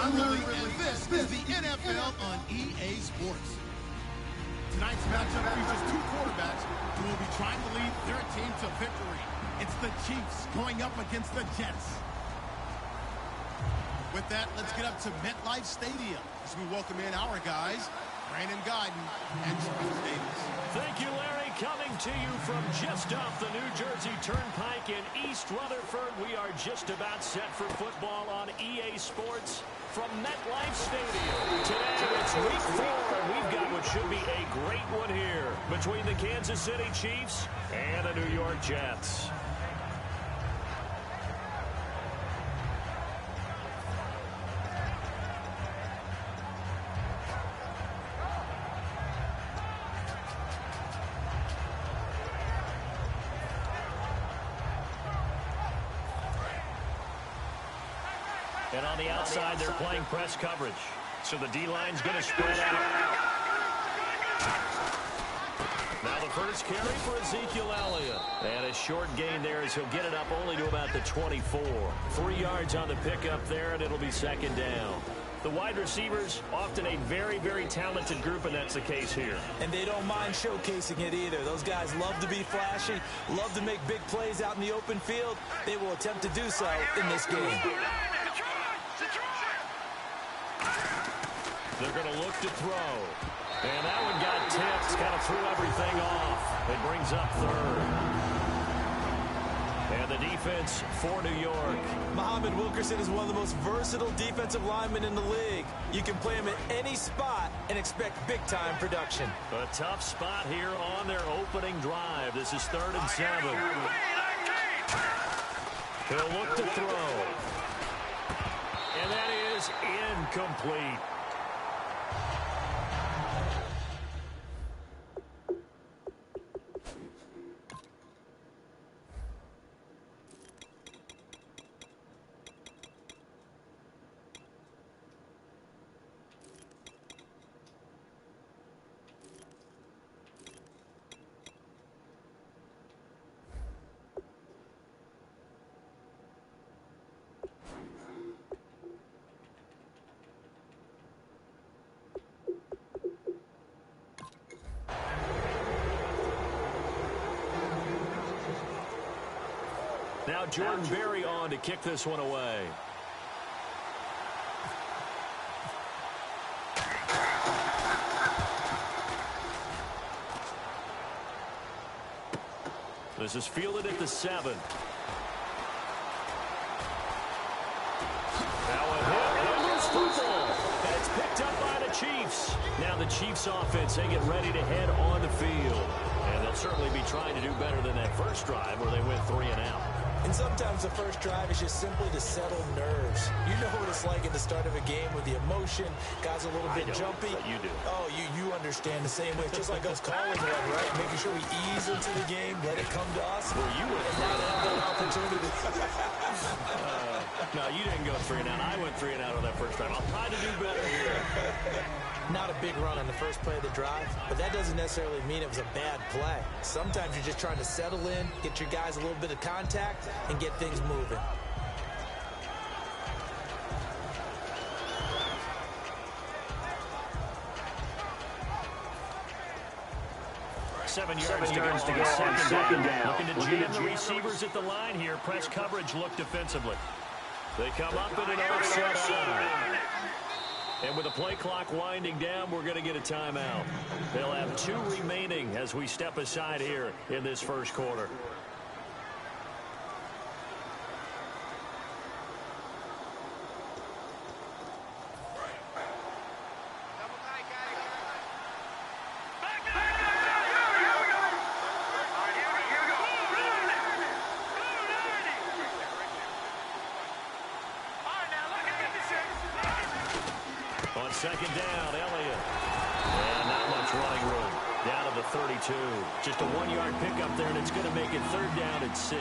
I'm Willie, and this is the NFL on EA Sports. Tonight's matchup features two quarterbacks who will be trying to lead their team to victory. It's the Chiefs going up against the Jets. With that, let's get up to MetLife Stadium as we welcome in our guys, Brandon Guyton and Travis Davis. Thank you, Larry. Coming to you from just off the New Jersey Turnpike in East Rutherford, we are just about set for football on EA Sports from MetLife Stadium. Today, it's week 4, and we've got what should be a great one here between the Kansas City Chiefs and the New York Jets. And on the outside, they're playing press coverage. So the D-line's going to spread out. Now the first carry for Ezekiel Elliott. And a short gain there as he'll get it up only to about the 24. 3 yards on the pickup there, and it'll be second down. The wide receivers, often a very, very talented group, and that's the case here. And they don't mind showcasing it either. Those guys love to be flashy, love to make big plays out in the open field. They will attempt to do so in this game. They're going to look to throw. And that one got tipped, kind of threw everything off. It brings up third. And the defense for New York. Muhammad Wilkerson is one of the most versatile defensive linemen in the league. You can play him at any spot and expect big-time production. A tough spot here on their opening drive. This is 3rd and 7. He'll look to throw. And that is incomplete. Now Jordan Berry on to kick this one away. This is fielded at the 7. Now a hit and loose football. And it's picked up by the Chiefs. Now the Chiefs offense, they get ready to head on the field. And they'll certainly be trying to do better than that first drive where they went 3 and out. And sometimes the first drive is just simply to settle nerves. You know what it's like at the start of a game with the emotion. Guys are a little bit jumpy. But you do. Oh, you understand the same way. It's just like us callers, right? Making sure we ease into the game, let it come to us. Well, you would and not have that opportunity. No, you didn't go 3 and out. I went 3 and out on that first drive. I'll try to do better here. Not a big run on the first play of the drive, but that doesn't necessarily mean it was a bad play. Sometimes you're just trying to settle in, get your guys a little bit of contact, and get things moving. Seven yards to go. Second down. Looking to jam the receivers at the line here. Press coverage look defensively. They come up in an offset. And with the play clock winding down, we're going to get a timeout. They'll have 2 remaining as we step aside here in this first quarter. On second down, Elliott. And not much running room. Down to the 32. Just a 1-yard pickup there, and it's going to make it 3rd down at 6.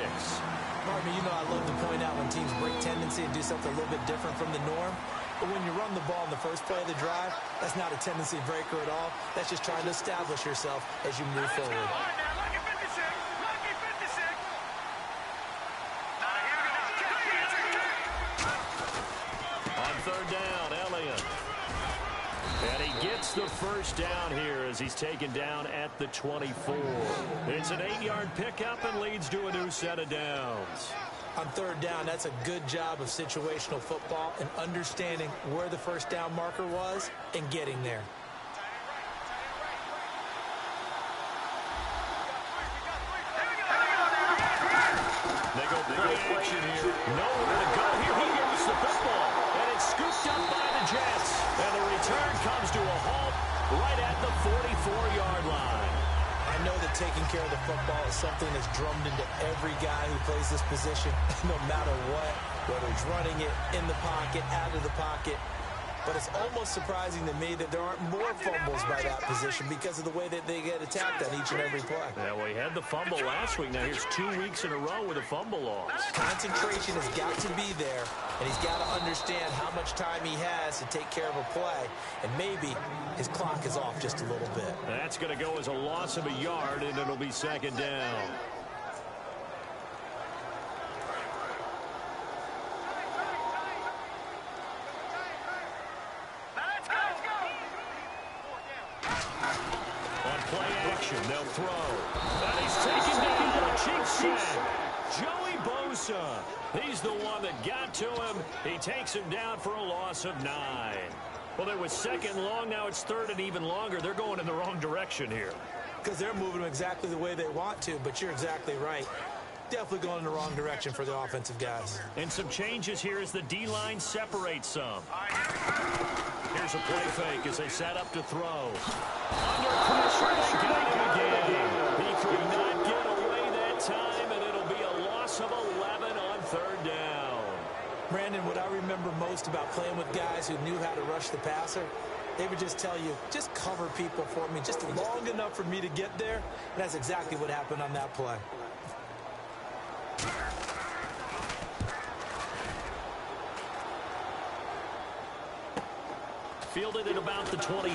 Partner, you know I love to point out when teams break tendency and do something a little bit different from the norm. But when you run the ball in the first play of the drive, that's not a tendency breaker at all. That's just trying to establish yourself as you move forward. On 3rd down, the first down here as he's taken down at the 24. It's an 8-yard pickup and leads to a new set of downs. On third down, that's a good job of situational football and understanding where the first down marker was and getting there. They go play action here. Nowhere to go here. He gets the football. And it's scooped up by the Jets. And the return comes to a halt right at the 44-yard line. I know that taking care of the football is something that's drummed into every guy who plays this position, no matter what, whether he's running it, in the pocket, out of the pocket. But it's almost surprising to me that there aren't more fumbles by that position because of the way that they get attacked on each and every play. Yeah, well, he had the fumble last week. Now here's 2 weeks in a row with a fumble loss. Concentration has got to be there, and he's got to understand how much time he has to take care of a play, and maybe his clock is off just a little bit. That's going to go as a loss of a yard, and it'll be second down. They'll throw. And he's taken down a cheap sack. Joey Bosa. He's the one that got to him. He takes him down for a loss of 9. Well, it was second long. Now it's third and even longer. They're going in the wrong direction here. Because they're moving exactly the way they want to, but you're exactly right. Definitely going in the wrong direction for the offensive guys. And some changes here as the D-line separates some. Here's a play fake as they set up to throw. Under pressure, they got him again. He could not get away that time, and it'll be a loss of 11 on third down. Brandon, what I remember most about playing with guys who knew how to rush the passer, they would just tell you, just cover people for me, just long enough for me to get there. And that's exactly what happened on that play. Fielded at about the 28.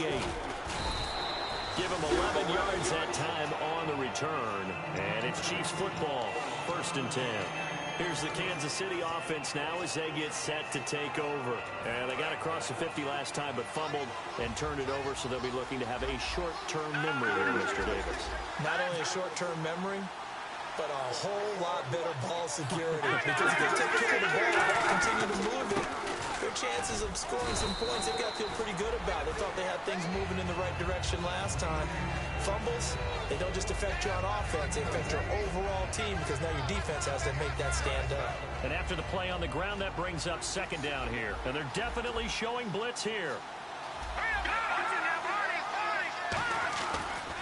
Give him 11 yards that time on the return. And it's Chiefs football, 1st and 10. Here's the Kansas City offense now as they get set to take over. And they got across the 50 last time but fumbled and turned it over, so they'll be looking to have a short-term memory here, Mr. Davis. Not only a short-term memory, but a whole lot better ball security. Because if they take care of the ball and continue to move it, their chances of scoring some points, they've got to feel pretty good about. They thought they had things moving in the right direction last time. Fumbles, they don't just affect you on offense, they affect your overall team because now your defense has to make that stand up. And after the play on the ground, that brings up second down here. And they're definitely showing blitz here.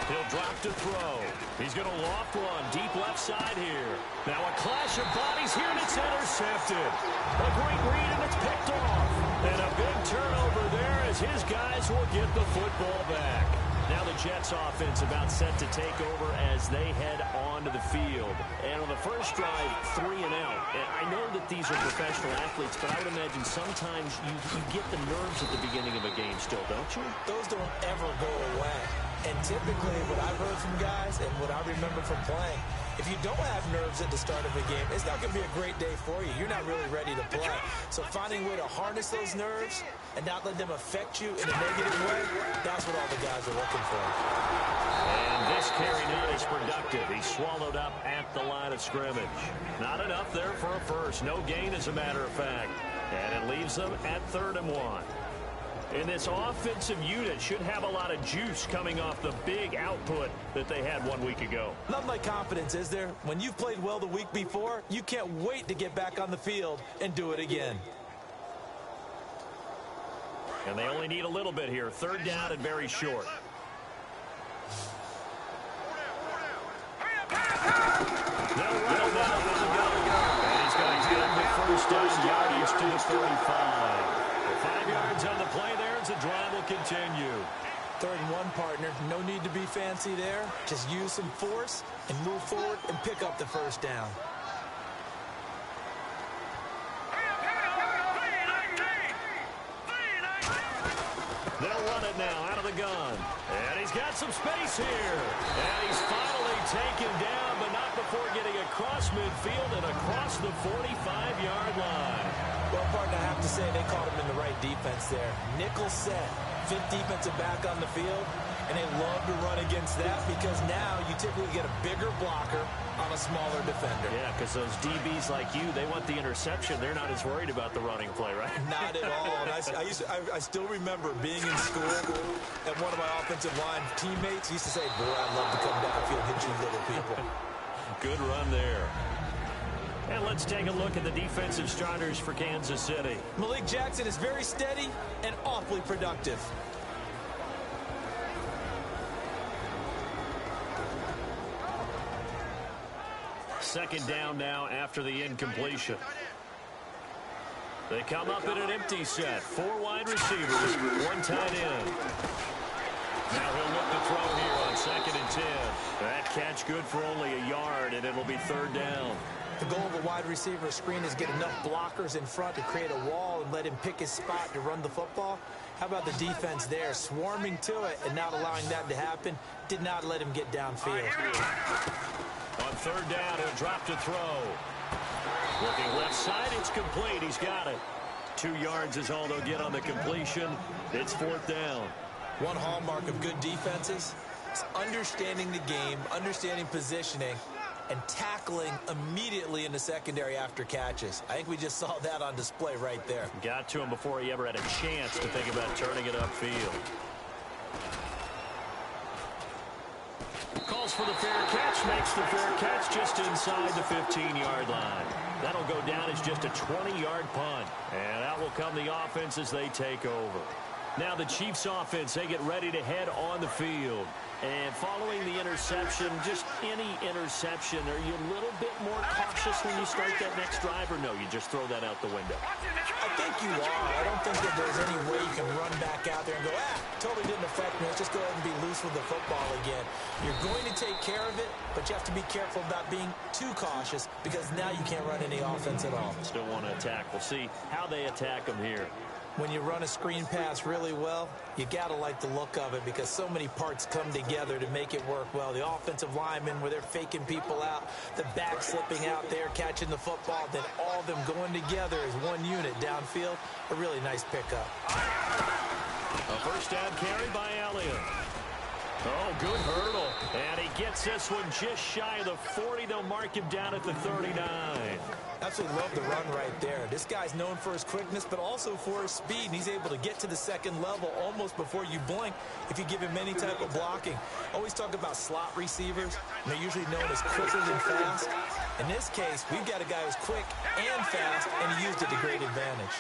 He'll drop to throw. He's going to loft one deep left side here. Now a clash of bodies here, and it's intercepted. A great read, and it's picked off. And a big turnover there as his guys will get the football back. Now the Jets offense about set to take over as they head onto the field. And on the first drive, 3 and out. And I know that these are professional athletes, but I would imagine sometimes you get the nerves at the beginning of a game still, don't you? Those don't ever go away. And typically what I've heard from guys and what I remember from playing, if you don't have nerves at the start of a game, it's not going to be a great day for you. You're not really ready to play. So finding a way to harness those nerves and not let them affect you in a negative way, that's what all the guys are looking for. And this carry not as productive. He's swallowed up at the line of scrimmage. Not enough there for a first. No gain, as a matter of fact. And it leaves them at 3rd and 1. And this offensive unit should have a lot of juice coming off the big output that they had 1 week ago. Nothing like confidence, is there? When you've played well the week before, you can't wait to get back on the field and do it again. And they only need a little bit here. 3rd down and very short. They'll run it down on the go. And he's going to get the first down yardage to the 35. 5 yards on the play there as the drive will continue. 3rd and 1, partner. No need to be fancy there. Just use some force and move forward and pick up the first down. They'll run it now out of the gun. And he's got some space here. And he's finally take him down, but not before getting across midfield and across the 45-yard line. Well, partner, I have to say they caught him in the right defense there. Nickel set, fifth defensive back on the field, and they love to run against that because now you typically get a bigger blocker on a smaller defender. Yeah, because those DBs like you, they want the interception. They're not as worried about the running play, right? Not at all. And I still remember being in school, and one of my offensive line teammates used to say, boy, I'd love to come downfield and hit you little people. Good run there. And let's take a look at the defensive starters for Kansas City. Malik Jackson is very steady and awfully productive. Second down now after the incompletion. They come up in an empty set. 4 wide receivers, 1 tight end. Now he'll look to throw here on 2nd and 10. That catch good for only a yard, and it'll be 3rd down. The goal of a wide receiver screen is get enough blockers in front to create a wall and let him pick his spot to run the football. How about the defense there, swarming to it and not allowing that to happen? Did not let him get downfield. On 3rd down, he'll drop to throw. Looking left side, it's complete. He's got it. 2 yards is all they'll get on the completion. It's 4th down. One hallmark of good defenses is understanding the game, understanding positioning, and tackling immediately in the secondary after catches. I think we just saw that on display right there. Got to him before he ever had a chance to think about turning it upfield. Calls for the fair catch, makes the fair catch just inside the 15-yard line. That'll go down as just a 20-yard punt. And out will come the offense as they take over. Now the Chiefs offense, they get ready to head on the field. And following the interception, just any interception, are you a little bit more cautious when you start that next drive, or no, you just throw that out the window? I think you are. I don't think that there's any way you can run back out there and go, totally didn't affect me. Let's just go ahead and be loose with the football again. You're going to take care of it, but you have to be careful about being too cautious because now you can't run any offense at all. Still want to attack. We'll see how they attack them here. When you run a screen pass really well, you got to like the look of it because so many parts come together to make it work well. The offensive linemen, where they're faking people out, the back slipping out there, catching the football, then all of them going together as one unit downfield. A really nice pickup. A first down carry by Elliott. Oh, good hurdle. And he gets this one just shy of the 40. They'll mark him down at the 39. Absolutely love the run right there. This guy's known for his quickness, but also for his speed. And he's able to get to the second level almost before you blink if you give him any type of blocking. Always talk about slot receivers. And they're usually known as quicker than fast. In this case, we've got a guy who's quick and fast, and he used it to great advantage.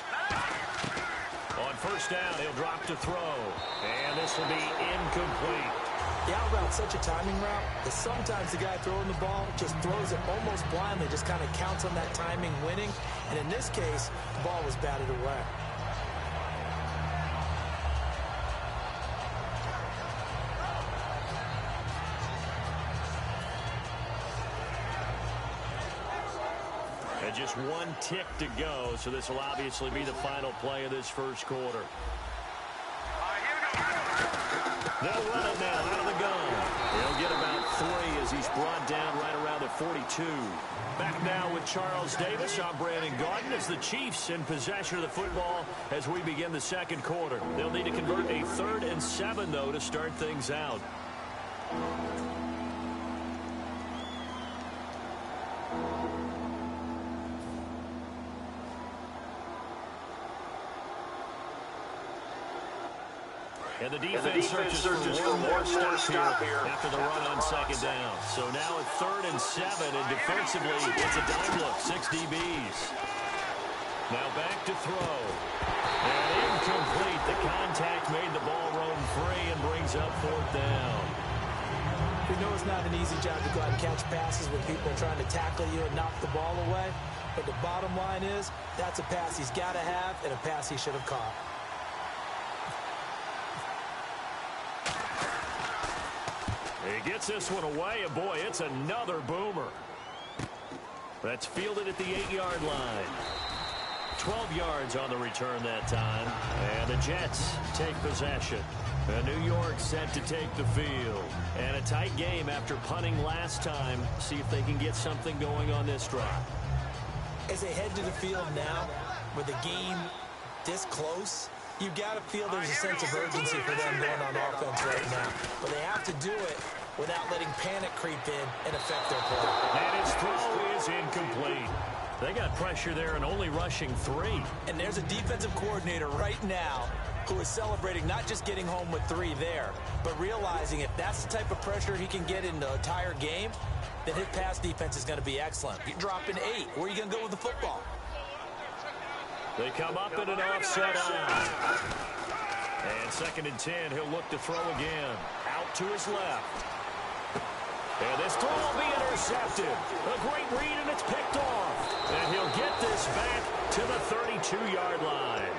On first down, he'll drop to throw. And this will be incomplete. The out route's such a timing route that sometimes the guy throwing the ball just throws it almost blindly, just kind of counts on that timing winning. And in this case, the ball was batted away. And just 1 tick to go, so this will obviously be the final play of this first quarter. They'll run it now out of the gun. He'll get about 3 as he's brought down right around the 42. Back now with Charles Davis. I'm Brandon Gaudin as the Chiefs in possession of the football as we begin the second quarter. They'll need to convert a 3rd and 7, though, to start things out. And the defense searches for one more stop here after the run on second down. So now at 3rd and 7, and defensively, it's a dime look, 6 DBs. Now back to throw. And incomplete. The contact made the ball roam free and brings up 4th down. We know it's not an easy job to go out and catch passes when people are trying to tackle you and knock the ball away. But the bottom line is, that's a pass he's got to have and a pass he should have caught. He gets this one away, and boy, it's another boomer. That's fielded at the 8-yard line. 12 yards on the return that time, and the Jets take possession. New York set to take the field. And a tight game after punting last time. See if they can get something going on this drive. As they head to the field now, with the game this close, you've got to feel there's a sense of urgency for them going on offense right now. But they have to do it without letting panic creep in and affect their play. And his throw is incomplete. They got pressure there and only rushing 3. And there's a defensive coordinator right now who is celebrating not just getting home with 3 there, but realizing if that's the type of pressure he can get in the entire game, then his pass defense is going to be excellent. You're dropping 8. Where are you going to go with the football? They come up in an offset eye. And 2nd and 10, he'll look to throw again. Out to his left. And this throw will be intercepted. A great read, and it's picked off. And he'll get this back to the 32-yard line.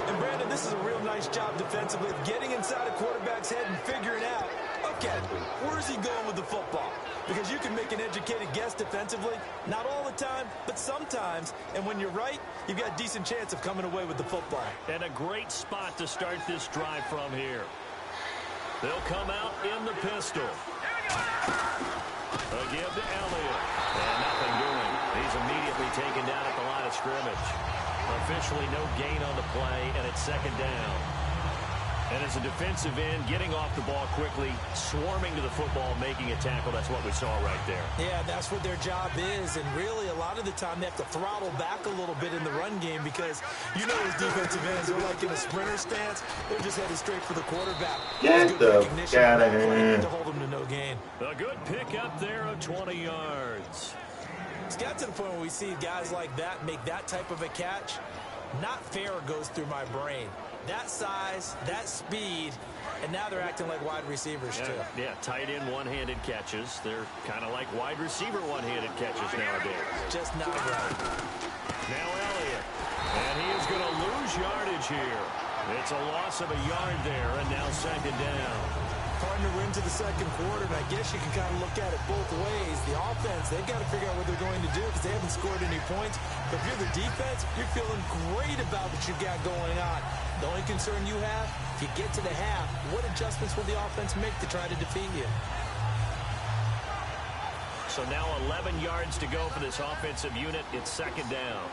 And, Brandon, this is a real nice job defensively of getting inside a quarterback's head and figuring out, okay, where's he going with the football? Because you can make an educated guess defensively, not all the time, but sometimes. And when you're right, you've got a decent chance of coming away with the football. And a great spot to start this drive from here. They'll come out in the pistol. A give to Elliott. And nothing doing. He's immediately taken down at the line of scrimmage. Officially no gain on the play, and it's 2nd down. And as a defensive end, getting off the ball quickly, swarming to the football, making a tackle, that's what we saw right there. Yeah, that's what their job is, and really a lot of the time they have to throttle back a little bit in the run game because you know those defensive ends, they're like in a sprinter stance. They're just headed straight for the quarterback. Get the f*** out of here. To hold them to no gain. A good pickup there of 20 yards. It's got to the point where we see guys like that make that type of a catch. Not fair goes through my brain. That size, that speed, and now they're acting like wide receivers too. Yeah, tight end one-handed catches. They're kind of like wide receiver one-handed catches nowadays. Just not right. Now Elliott. And he is going to lose yardage here. It's a loss of a yard there, and now 2nd down. Partner, we're into the 2nd quarter, and I guess you can kind of look at it both ways. The offense, they've got to figure out what they're going to do because they haven't scored any points. But if you're the defense, you're feeling great about what you've got going on. The only concern you have, if you get to the half, what adjustments will the offense make to try to defeat you? So now 11 yards to go for this offensive unit. It's 2nd down.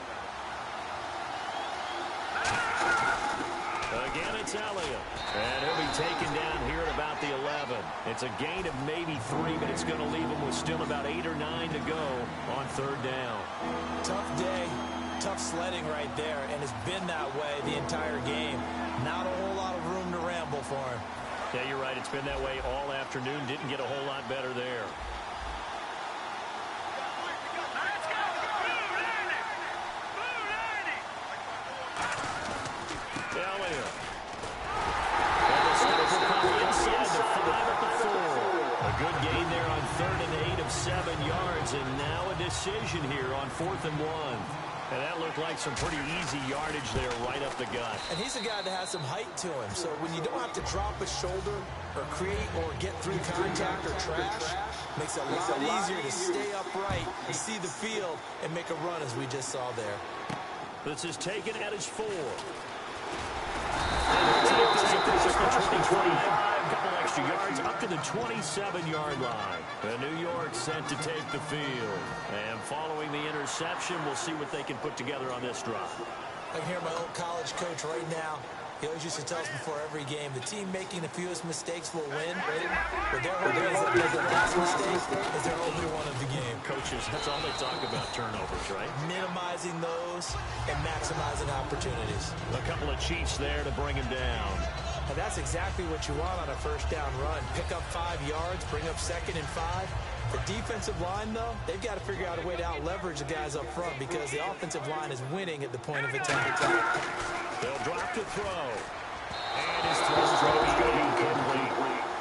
Again, it's Elliott. And he'll be taken down here at about the 11. It's a gain of maybe 3, but it's going to leave him with still about 8 or 9 to go on 3rd down. Tough day, tough sledding right there, and it's been that way the entire game. Not a whole lot of room to ramble for him. Yeah, you're right. It's been that way all afternoon. Didn't get a whole lot better there. Elliott. And the snap will come inside the 5 at the 4. A good gain there on 3rd and 8 of 7 yards, and now a decision here on 4th and 1. And that looked like some pretty easy yardage there right up the gut. And he's a guy that has some height to him, so when you don't have to drop a shoulder or create or get through contact or trash, makes it a lot easier to stay upright and see the field and make a run as we just saw there. This is taken at his 4. Take this across the 25, couple extra yards up to the 27-yard line. And New York set to take the field. And following the interception, we'll see what they can put together on this drive. I can hear my old college coach right now. He always used to tell us before every game, the team making the fewest mistakes will win. But their hope is that the last mistake is their only one of the game. Coaches, that's all they talk about, turnovers, right? Minimizing those and maximizing opportunities. A couple of cheats there to bring him down. And that's exactly what you want on a 1st down run. Pick up 5 yards, bring up 2nd and 5. The defensive line, though, they've got to figure out a way to out-leverage the guys up front because the offensive line is winning at the point of attack. They'll drop to throw. And his throw is going to be incomplete.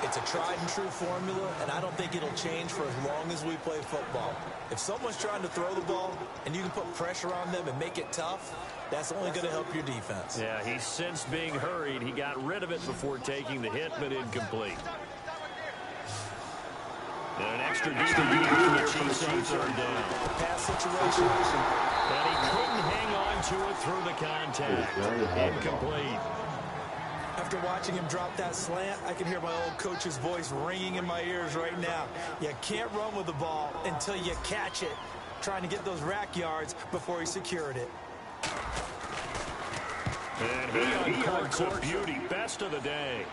It's a tried-and-true formula, and I don't think it'll change for as long as we play football. If someone's trying to throw the ball and you can put pressure on them and make it tough, that's only going to help your defense. Yeah, he's since being hurried. He got rid of it before taking the hit, but incomplete. And an extra deep for the Chiefs on 3rd down. Pass situation. And he couldn't hang on to it through the contact. Incomplete. I After watching him drop that slant, I can hear my old coach's voice ringing in my ears right now. You can't run with the ball until you catch it. Trying to get those rack yards before he secured it. And he uncorks a beauty. Best of the day.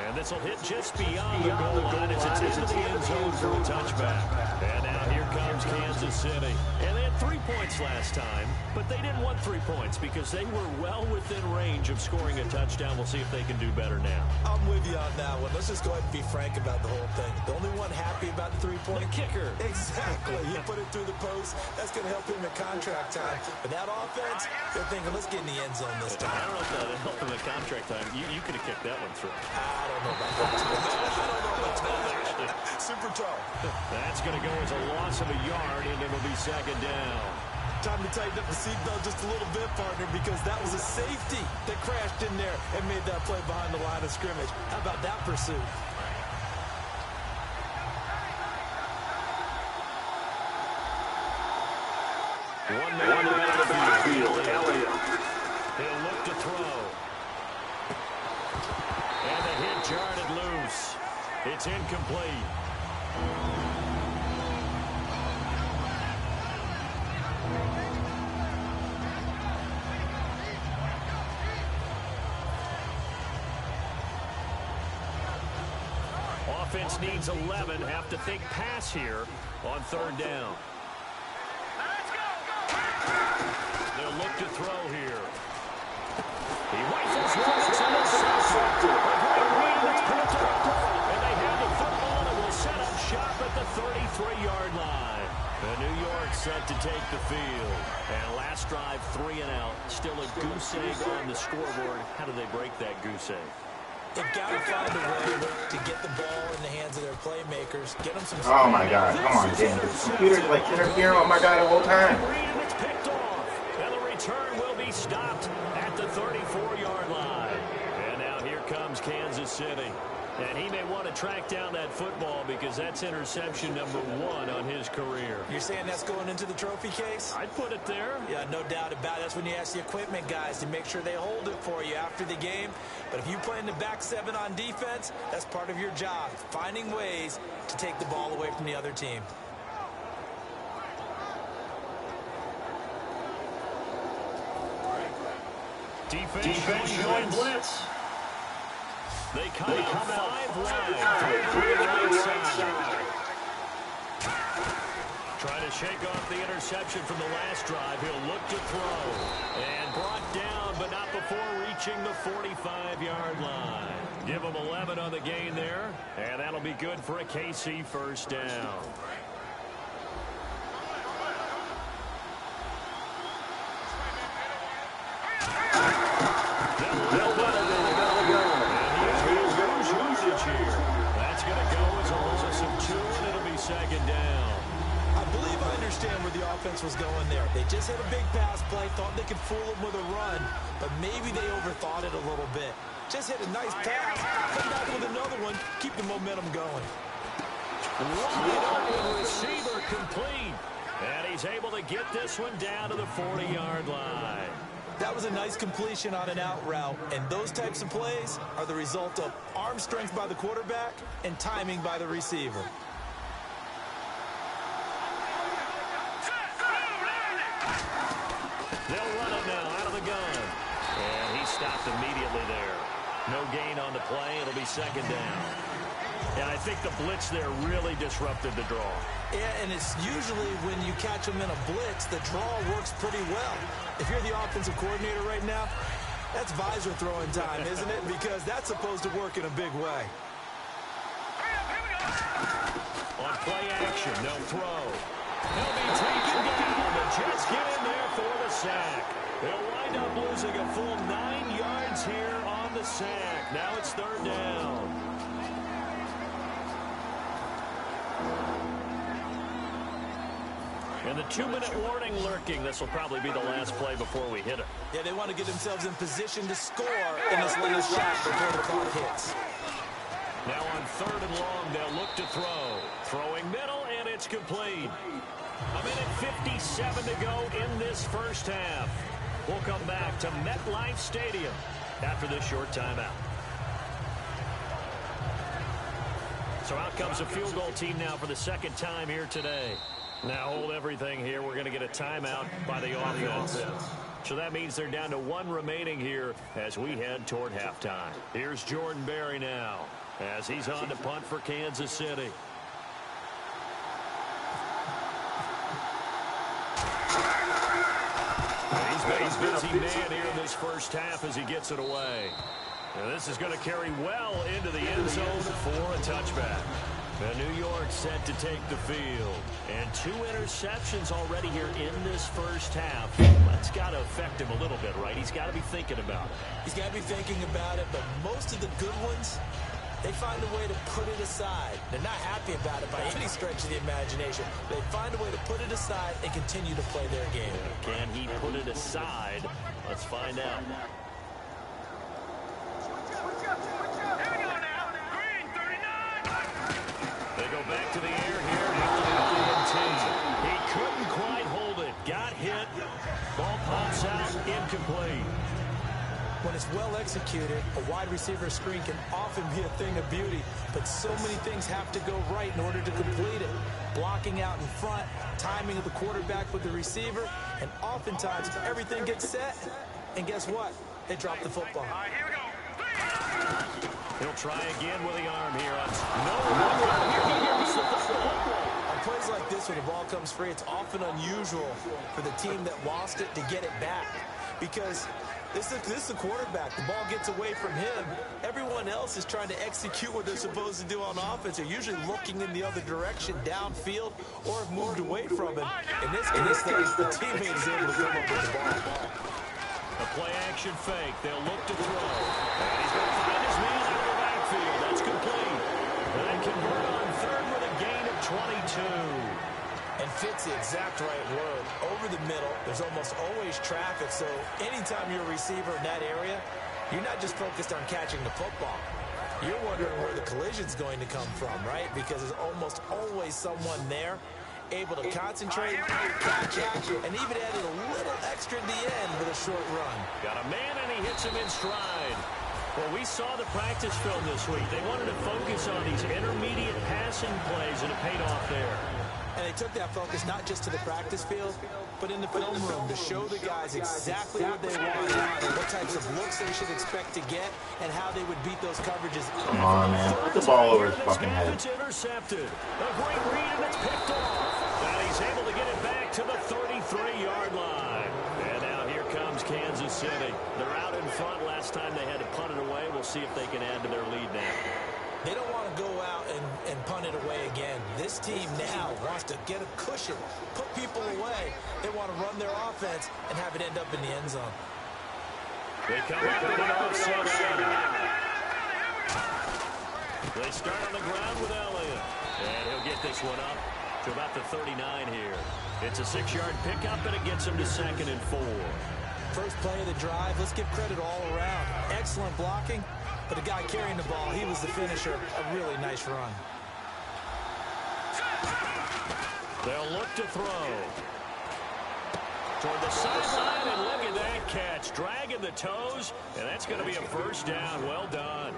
And this will hit just beyond the goal line as it's into the end zone for a touchback. And now here comes Kansas City. And they had 3 points last time, but they didn't want 3 points because they were well within range of scoring a touchdown. We'll see if they can do better now. I'm with you on that one. Let's just go ahead and be frank about the whole thing. The only one happy about the 3-point the kicker. Exactly. You put it through the post. That's going to help him in contract time. But that offense, they're thinking, let's get in the end zone this time. I don't know if that helped him in contract time. You could have kicked that one through. I don't know about that. I don't know about that. Super tall. That's going to go as a loss of a yard, and it'll be second down. Time to tighten up the seatbelt just a little bit, partner, because that was a safety that crashed in there and made that play behind the line of scrimmage. How about that pursuit? One man in the backfield. He'll look to throw. And the hit jarred it loose. It's incomplete. Offense needs 11. Have to think pass here on third down. They'll look to throw here. He rifles one. It's intercepted. And they have the football and will set up shop at the 33-yard line. And New York set to take the field. And last drive, 3 and out. Still a goose egg on the scoreboard. How do they break that goose egg? They've got to find a way to get the ball in the hands of their playmakers. Get them some. Oh my God! Come on, damn! The computer's like interfering with my guy the whole time. It's picked off, and the return will be stopped at the 34-yard line. And now here comes Kansas City. And he may want to track down that football because that's interception number 1 on his career. You're saying that's going into the trophy case? I'd put it there. Yeah, no doubt about it. That's when you ask the equipment guys to make sure they hold it for you after the game. But if you play in the back 7 on defense, that's part of your job, finding ways to take the ball away from the other team. Defense showing blitz. They come out 5 wide. 3 on the right side. Trying to shake off the interception from the last drive. He'll look to throw. And brought down, but not before reaching the 45-yard line. Give him 11 on the gain there. And that'll be good for a KC first down. That's going to go as a loss of 2, and it'll be second down. I believe I understand where the offense was going there. They just had a big pass play, thought they could fool them with a run, but maybe they overthought it a little bit. Just hit a nice pass, come back with another one, keep the momentum going. Wide open receiver complete. And he's able to get this one down to the 40-yard line. That was a nice completion on an out route, and those types of plays are the result of arm strength by the quarterback and timing by the receiver. They'll run it now out of the gun. And he stopped immediately there. No gain on the play. It'll be second down. And I think the blitz there really disrupted the draw. Yeah, and it's usually when you catch them in a blitz, the draw works pretty well. If you're the offensive coordinator right now, that's visor throwing time, isn't it? Because that's supposed to work in a big way. On play action, they'll throw. They'll be taken down. The Jets get in there for the sack. They'll wind up losing a full 9 yards here on the sack. Now it's third down. And the 2-minute warning lurking. This will probably be the last play before we hit it. Yeah, they want to get themselves in position to score in this last shot before the clock hits. Now on third and long, they'll look to throw. Throwing middle, and it's complete. A minute 57 to go in this first half. We'll come back to MetLife Stadium after this short timeout. So out comes a field goal team now for the second time here today. Now hold everything here. We're going to get a timeout by the offense. So that means they're down to one remaining here as we head toward halftime. Here's Jordan Berry now as he's on to punt for Kansas City. He's busy man here in this first half as he gets it away. And this is going to carry well into the end zone for a touchback. And New York set to take the field. And 2 interceptions already here in this first half. That's got to affect him a little bit, right? He's got to be thinking about it. He's got to be thinking about it, but most of the good ones, they find a way to put it aside. They're not happy about it by any stretch of the imagination. They find a way to put it aside and continue to play their game. Can he put it aside? Let's find out. They go back to the air here. He couldn't quite hold it. Got hit. Ball pops out. Incomplete. When it's well executed, a wide receiver screen can often be a thing of beauty, but so many things have to go right in order to complete it. Blocking out in front, timing of the quarterback with the receiver, and oftentimes everything gets set, and guess what? They drop the football. All right, here we go. He'll try again with the arm here. On plays like this, when the ball comes free, it's often unusual for the team that lost it to get it back, because this is the quarterback. The ball gets away from him. Everyone else is trying to execute what they're supposed to do on offense. They're usually looking in the other direction, downfield, or have moved away from him. In this case, the teammate is able to come up with the ball. A play-action fake. They'll look to throw. And he's going to find his man out of the backfield. That's complete. And convert on third with a gain of 22. And fits the exact right word. Over the middle, there's almost always traffic, so anytime you're a receiver in that area, you're not just focused on catching the football. You're wondering where the collision's going to come from, right? Because there's almost always someone there able to concentrate, catch it, and even added a little extra at the end with a short run. Got a man, and he hits him in stride. Well, we saw the practice film this week. They wanted to focus on these intermediate passing plays, and it paid off there. And they took that focus not just to the practice field, but in the film room to show the guys exactly what they wanted, what types of looks they should expect to get, and how they would beat those coverages. Come on, man. Put the ball over his fucking head. It's intercepted. A great read, and it's picked off. Now he's able to get it back to the 33-yard line. And now here comes Kansas City. They're out in front. Last time they had to punt it away. We'll see if they can add to their lead now. They don't want to go out and punt it away again. This team now wants to get a cushion, put people away. They want to run their offense and have it end up in the end zone. They come up with an offset. They start on the ground with Elliott. And he'll get this one up to about the 39 here. It's a 6-yard pickup, and it gets him to 2nd and 4. First play of the drive, let's give credit all around. Excellent blocking. But the guy carrying the ball, he was the finisher. A really nice run. They'll look to throw. Toward the sideline, and look at that catch. Dragging the toes, and that's going to be a first down. Well done.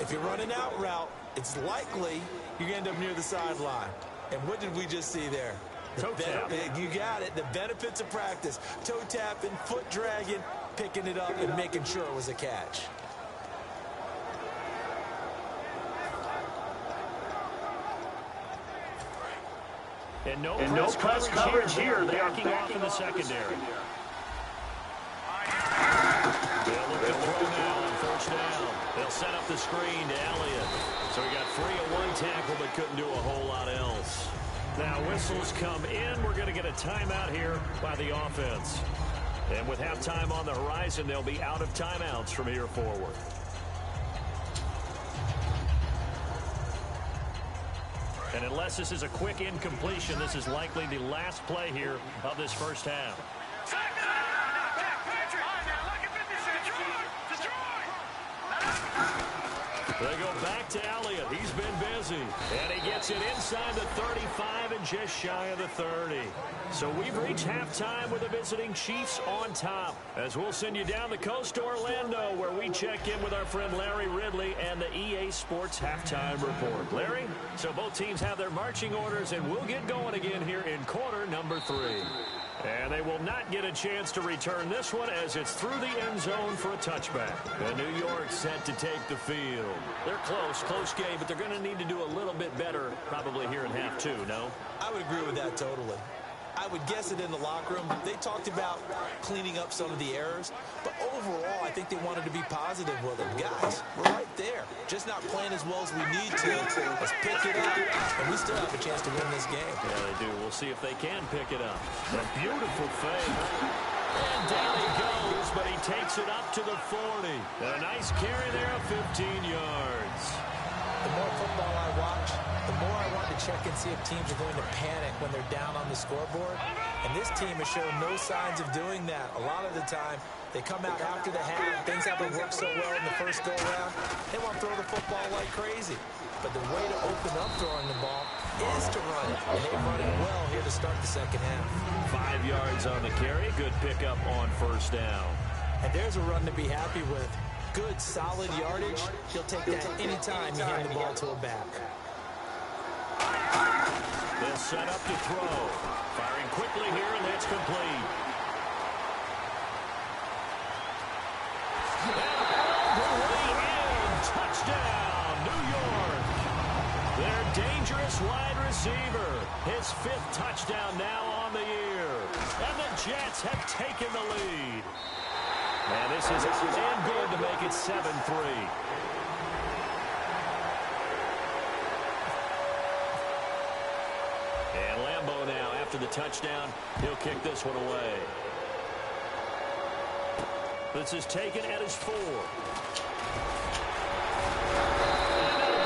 If you're running out route, it's likely you're going to end up near the sideline. And what did we just see there? Toe tap. You got it. The benefits of practice. Toe tapping, foot dragging, picking it up, and making sure it was a catch. And no press coverage here. They are backing off in the secondary. They'll look to throw now on first down. They'll set up the screen to Elliott. So he got free of one tackle but couldn't do a whole lot else. Now whistles come in. We're going to get a timeout here by the offense. And with halftime on the horizon, they'll be out of timeouts from here forward. And unless this is a quick incompletion, this is likely the last play here of this first half. They go back to Elliott. He's been busy. he? And he gets it inside the 35 and just shy of the 30. So we've reached halftime with the visiting Chiefs on top. As we'll send you down the coast to Orlando, where we check in with our friend Larry Ridley and the EA Sports Halftime Report. Larry, so both teams have their marching orders, and we'll get going again here in quarter number 3. And they will not get a chance to return this one as it's through the end zone for a touchback. And New York set to take the field. They're close game, but they're going to need to do a little bit better probably here in half 2, no? I would agree with that totally. I would guess it in the locker room. They talked about cleaning up some of the errors, but overall, I think they wanted to be positive with them. Guys, we're right there. Just not playing as well as we need to. Let's pick it up, and we still have a chance to win this game. Yeah, they do. We'll see if they can pick it up. A beautiful fake. And down he goes, but he takes it up to the 40. And a nice carry there of 15 yards. The more football I watch, the more I want to check and see if teams are going to panic when they're down on the scoreboard. And this team has shown no signs of doing that. A lot of the time, they come out after the half. Things haven't worked so well in the first go-around. They want to throw the football like crazy. But the way to open up throwing the ball is to run it. And they've run it well here to start the second half. 5 yards on the carry. Good pickup on first down. And there's a run to be happy with. Good, solid yardage. He'll take that anytime you hand the ball to a back. They'll set up to throw. Firing quickly here, and that's complete. And all the way in. Touchdown, New York. Their dangerous wide receiver. His 5th touchdown now on the year. And the Jets have taken the lead. And this is and good to make it 7-3. And Lambeau now, after the touchdown, he'll kick this one away. This is taken at his 4.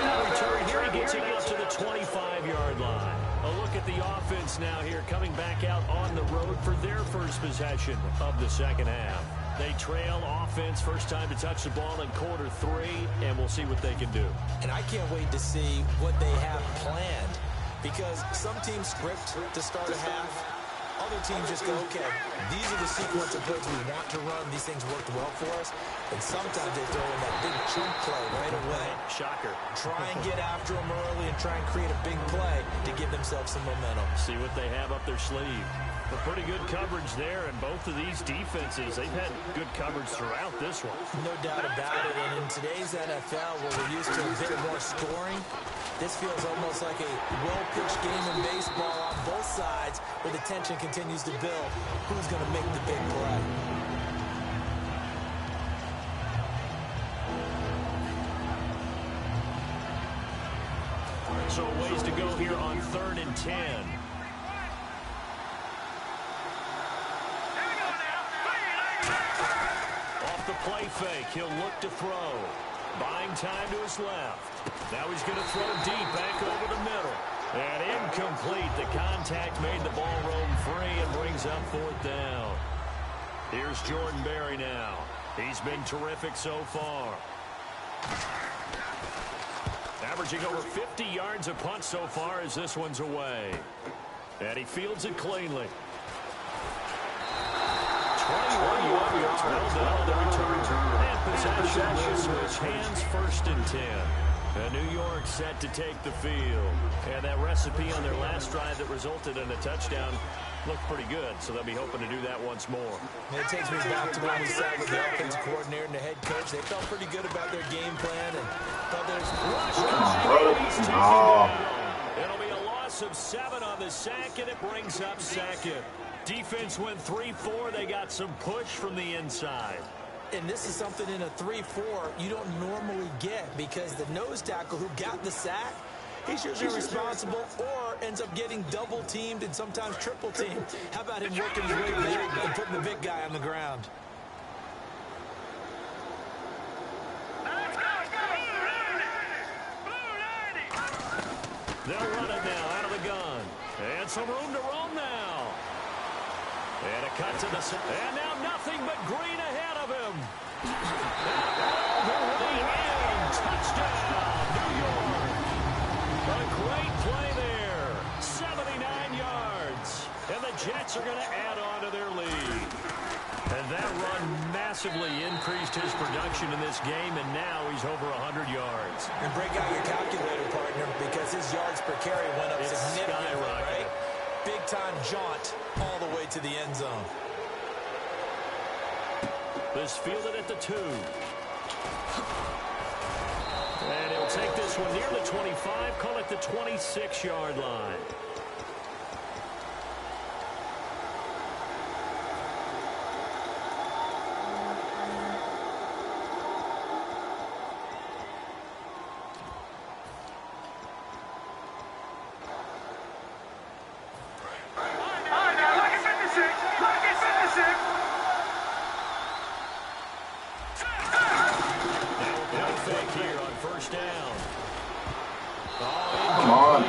And return here, he gets it out to the 25-yard line. A look at the offense now here, coming back out on the road for their first possession of the second half. They trail offense, first time to touch the ball in quarter 3, and we'll see what they can do. And I can't wait to see what they have planned, because some teams script to start a half. Other teams just go, okay, these are the sequence of plays we want to run. These things worked well for us. And sometimes they throw in that big chunk play right away. Shocker. Try and get after them early and try and create a big play to give themselves some momentum. See what they have up their sleeve. But pretty good coverage there, and both of these defenses, they've had good coverage throughout this one. No doubt about it. And in today's NFL, where we're used to a bit more scoring, this feels almost like a well-pitched game in baseball on both sides, where the tension continues to build. Who's going to make the big play? So ways to go here on 3rd and 10. Off the play fake, he'll look to throw. Buying time to his left. Now he's going to throw deep back over the middle. And incomplete. The contact made the ball roam free and brings up 4th down. Here's Jordan Berry now. He's been terrific so far. Averaging over 50 yards a punt so far as this one's away. And he fields it cleanly. 21 yards. Well done on the return. And possession will switch hands, 1st and 10. And New York set to take the field. And that recipe on their last drive that resulted in a touchdown looked pretty good, so they'll be hoping to do that once more. And it takes me back to when we sat with the offensive coordinator and the head coach. They felt pretty good about their game plan and thought there's It'll be a loss of 7 on the sack, and it brings up 2nd. Defense went 3-4. They got some push from the inside. And this is something in a 3-4 you don't normally get, because the nose tackle who got the sack, he's usually responsible or ends up getting double teamed and sometimes triple teamed. How about him working his way back and putting the big guy on the ground? They'll run it now out of the gun. And some room to roam now. And a cut to the side. And now nothing but green ahead of him. All the way in. Touchdown, New York. Jets are going to add on to their lead. And that run massively increased his production in this game, and now he's over 100 yards. And break out your calculator, partner, because his yards per carry went up significantly, right? Big-time jaunt all the way to the end zone. This fielded at the 2. And he'll take this one near the 25, call it the 26-yard line.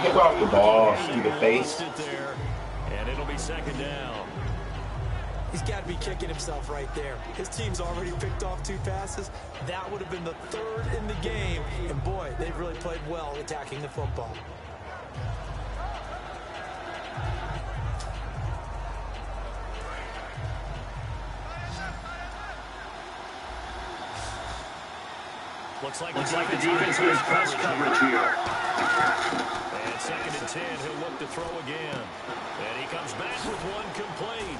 Pick off the ball, stupid face. And it'll be second down. He's got to be kicking himself right there. His team's already picked off 2 passes. That would have been the 3rd in the game. And boy, they've really played well attacking the football. Looks like the defense has press coverage here. And 2nd and 10, he'll look to throw again. And he comes back with one complete.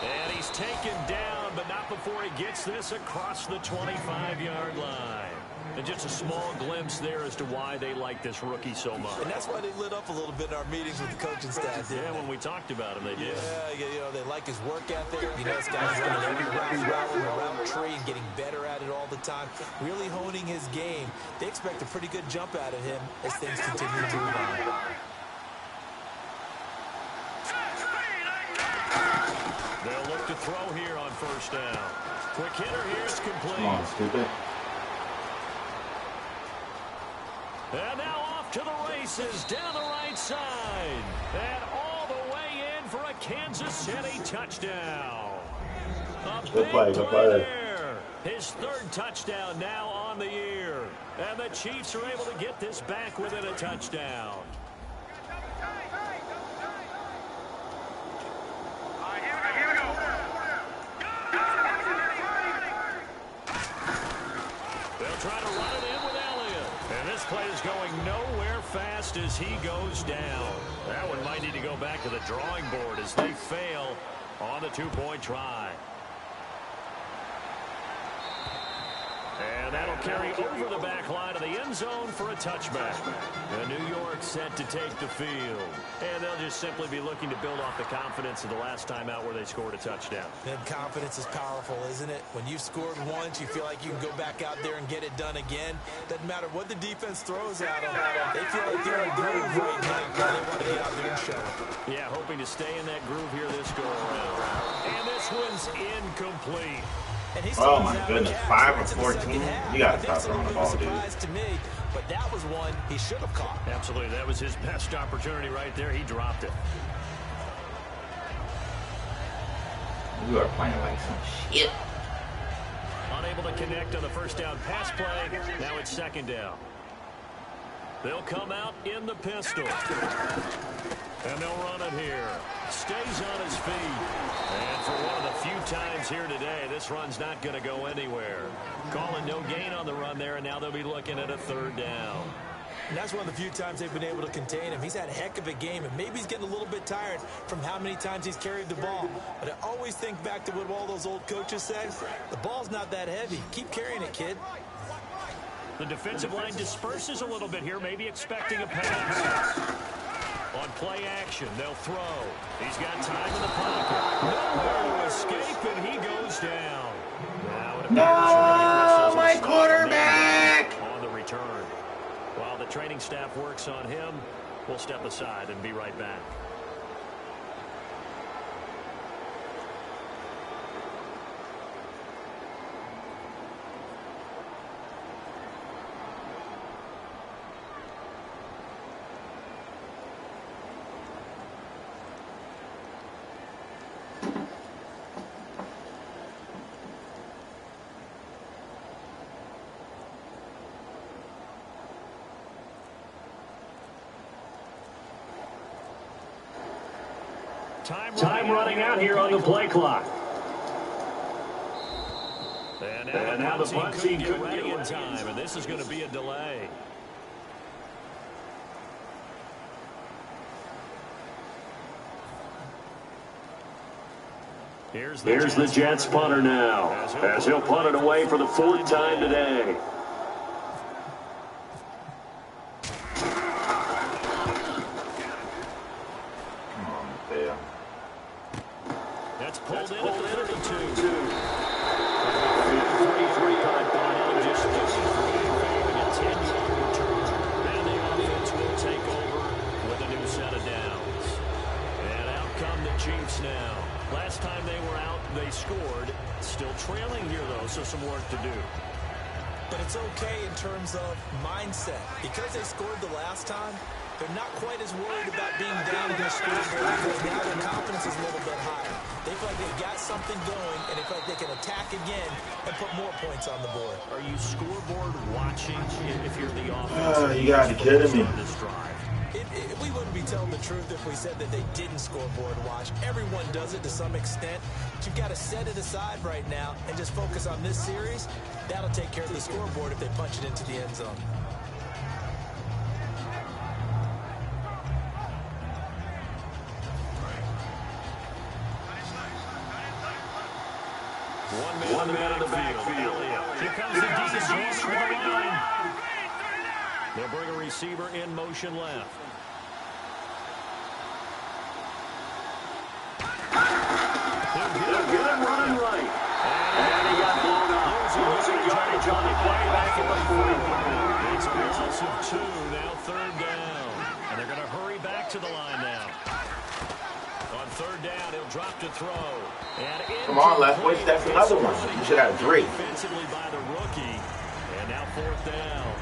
And he's taken down, but not before he gets this across the 25-yard line. And just a small glimpse there as to why they like this rookie so much. And that's why they lit up a little bit in our meetings with the coaching staff. Yeah, when we talked about him, they did. Yeah, you know, they like his work ethic. You know, this guy's running every route in the route tree and getting better at it all the time. Really honing his game. They expect a pretty good jump out of him as things continue to move on. They'll look to throw here on 1st down. Quick hitter here, it's complete. Come on, stupid. And now off to the races down the right side. And all the way in for a Kansas City touchdown. A big play there. His 3rd touchdown now on the year. And the Chiefs are able to get this back within a touchdown. They'll try to run it in with Elliott. And this play is going nowhere fast as he goes down. That one might need to go back to the drawing board as they fail on the 2-point try. And that'll carry over the back line of the end zone for a touchback. And New York set to take the field. And they'll just simply be looking to build off the confidence of the last time out where they scored a touchdown. And confidence is powerful, isn't it? When you've scored once, you feel like you can go back out there and get it done again. Doesn't matter what the defense throws at them. They feel like they're in a groove right now. They want to get out there and show it. Yeah, hoping to stay in that groove here this go-around. And this one's incomplete. Oh my goodness, 5 of 14. You gotta stop throwing the ball, dude. To me, but that was one he should have caught. Absolutely, that was his best opportunity right there. He dropped it. You are playing like some shit. Unable to connect on the 1st down pass play. Now it's 2nd down. They'll come out in the pistol. And they'll run it here. Stays on his feet. And for one of the few times here today, this run's not going to go anywhere. Calling no gain on the run there, and now they'll be looking at a 3rd down. And that's one of the few times they've been able to contain him. He's had a heck of a game, and maybe he's getting a little bit tired from how many times he's carried the ball. But I always think back to what all those old coaches said. The ball's not that heavy. Keep carrying it, kid. The defensive line disperses a little bit here, maybe expecting a pass. On play action, they'll throw. He's got time in the pocket. Nowhere to escape, and he goes down. No, my quarterback! On the return. While the training staff works on him, we'll step aside and be right back. Time running out here on the play clock. And now the punt team couldn't get ready in time, and this is going to be a delay. Here's the Jets punter now, as he'll punt it away for the 4th time today. That's pulled in at the 32. Just having a 10-yard return. And the offense will take over with a new set of downs. And out come the Chiefs now. Last time they were out, they scored. Still trailing here, though, so some work to do. But it's okay in terms of mindset. Because they scored the last time, they're not quite as worried about being down in their scoreboard because now their confidence is a little bit higher. They feel like they've got something going, and they feel like they can attack again and put more points on the board. Are you scoreboard watching if you're the offense? You gotta be kidding me. We wouldn't be telling the truth if we said that they didn't scoreboard watch. Everyone does it to some extent. But you've got to set it aside right now and just focus on this series. That'll take care of the scoreboard if they punch it into the end zone. One man in the backfield. Here comes the defense from the line. They'll bring a receiver in motion left. They'll get him running right. And he got blown up. Losing yardage on the play back at the 40. It's a loss of 2, now 3rd down. And they're going to hurry back to the line now. On 3rd down, he'll drop to throw. Come on, Leftwich, that's another one. You should have 3. Defensively by the rookie. And now 4th down.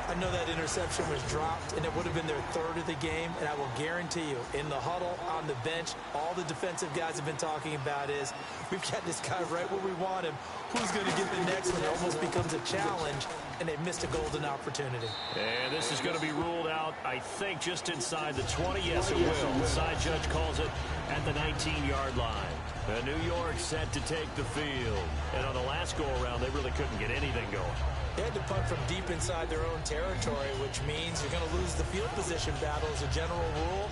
I know that interception was dropped, and it would have been their 3rd of the game, and I will guarantee you, in the huddle, on the bench, all the defensive guys have been talking about is, we've got this guy right where we want him. Who's going to get the next one? It almost becomes a challenge, and they missed a golden opportunity. And this is going to be ruled out, I think, just inside the 20. Yes, it will. The side judge calls it at the 19-yard line. New York set to take the field. And on the last go-around, they really couldn't get anything going. They had to punt from deep inside their own territory, which means you're going to lose the field position battle as a general rule.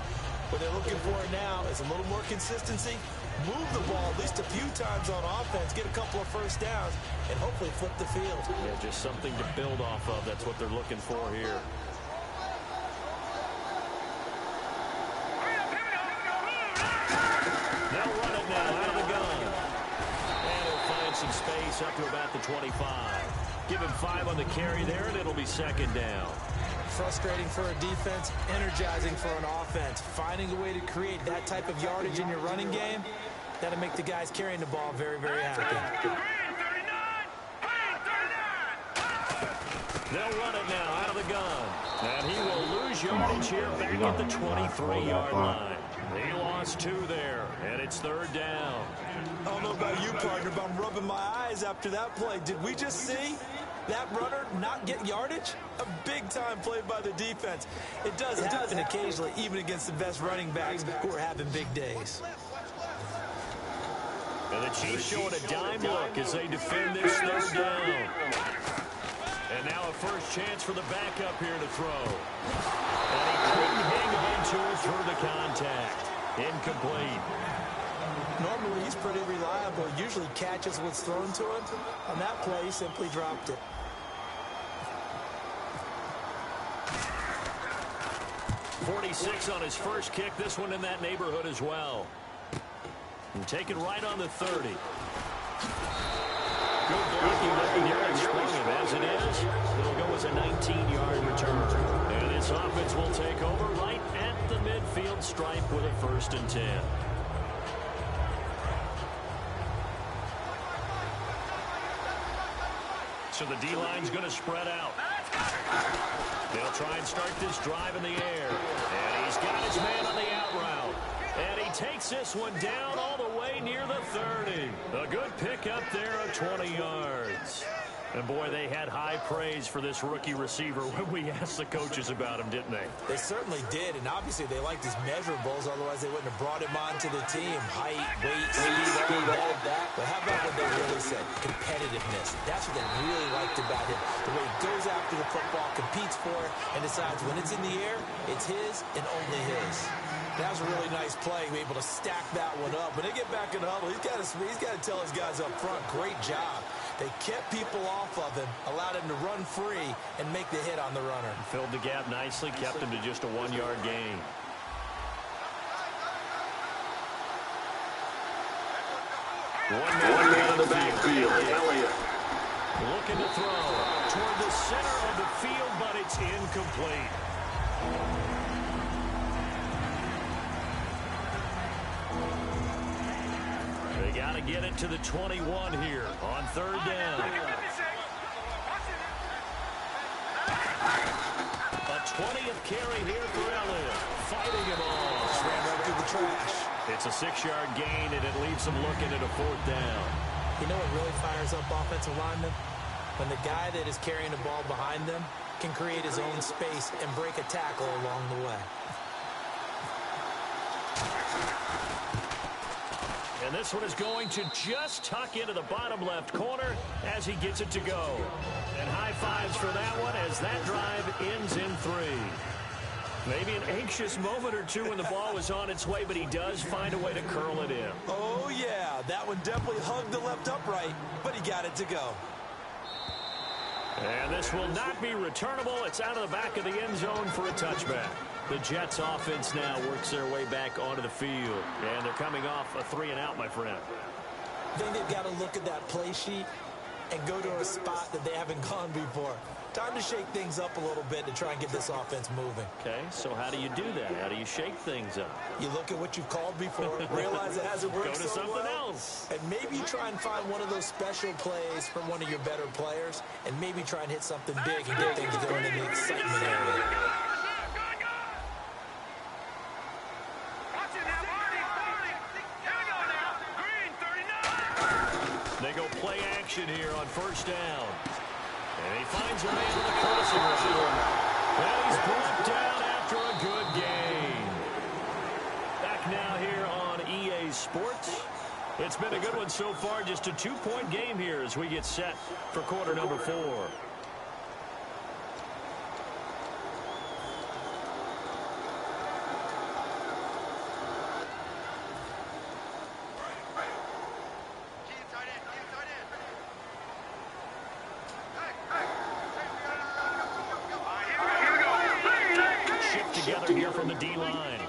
What they're looking for now is a little more consistency, move the ball at least a few times on offense, get a couple of first downs, and hopefully flip the field. Yeah, just something to build off of. That's what they're looking for here. They'll run it now out of the gun. And he'll find some space up to about the 25. Give him 5 on the carry there, and it'll be 2nd down. Frustrating for a defense, energizing for an offense. Finding a way to create that type of yardage in your running game, that'll make the guys carrying the ball very, very happy. They'll run it now out of the gun. And he will lose yardage here back at the 23-yard line. He lost 2 there, and it's 3rd down. I don't know about you, partner, but I'm rubbing my eyes after that play. Did we just see that runner not get yardage? A big-time play by the defense. It does happen occasionally, even against the best running backs who are having big days. And the Chiefs showing a dime look as they defend this 3rd down. And now a first chance for the backup here to throw. And he couldn't hang on to it through the contact. Incomplete. Normally, he's pretty reliable. Usually catches what's thrown to him. On that play, he simply dropped it. .46 on his first kick. This one in that neighborhood as well. And taken right on the 30. Good blocking there and sprung him. As it is, it'll go as a 19-yard return. And this offense will take over right at the midfield stripe with a 1st and 10. So the D-line's going to spread out. They'll try and start this drive in the air. And he's got his man on the out route. And he takes this one down all the way near the 30. A good pick up there of 20 yards. And, boy, they had high praise for this rookie receiver when we asked the coaches about him, didn't they? They certainly did, and obviously they liked his measurables. Otherwise, they wouldn't have brought him onto the team. Height, weight, speed, all that. But how about what they really said? Competitiveness. That's what they really liked about him. The way he goes after the football, competes for it, and decides when it's in the air, it's his and only his. That was a really nice play, able to stack that one up. When they get back in the huddle, he's got to tell his guys up front, great job. They kept people off of him, allowed him to run free, and make the hit on the runner. Filled the gap nicely, kept him to just a 1-yard gain. One man in the backfield. Looking to throw toward the center of the field, but it's incomplete. They got to get it to the 21 here on 3rd down. A 20th carry here for Elliott. Fighting it all. Ran right through the trash. It's a 6-yard gain, and it leaves them looking at a 4th down. You know what really fires up offensive linemen? When the guy that is carrying the ball behind them can create his own space and break a tackle along the way. And this one is going to just tuck into the bottom left corner as he gets it to go. And high fives for that one as that drive ends in 3. Maybe an anxious moment or two when the ball was on its way, but he does find a way to curl it in. Oh, yeah. That one definitely hugged the left upright, but he got it to go. And this will not be returnable. It's out of the back of the end zone for a touchback. The Jets offense now works their way back onto the field. And they're coming off a 3-and-out, my friend. I think they've got to look at that play sheet and go to a spot that they haven't gone before. Time to shake things up a little bit to try and get this offense moving. Okay, so how do you do that? How do you shake things up? You look at what you've called before, realize it hasn't worked Go to so something well, else. and maybe try and find one of those special plays from one of your better players, and maybe try and hit something big and get things going in the excitement area. They go play action here on 1st down. And he finds a man with a crossing route. Well, he's brought down after a good gain. Back now here on EA Sports. It's been a good one so far. Just a 2-point game here as we get set for quarter number 4. Together here from the D-line.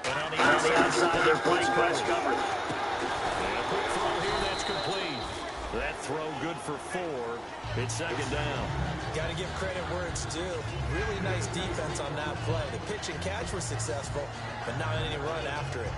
And on the outside, they're playing press cover. And a quick throw here, that's complete. That throw good for 4. It's 2nd down. Got to give credit where it's due. Really nice defense on that play. The pitch and catch was successful, but not any run after it.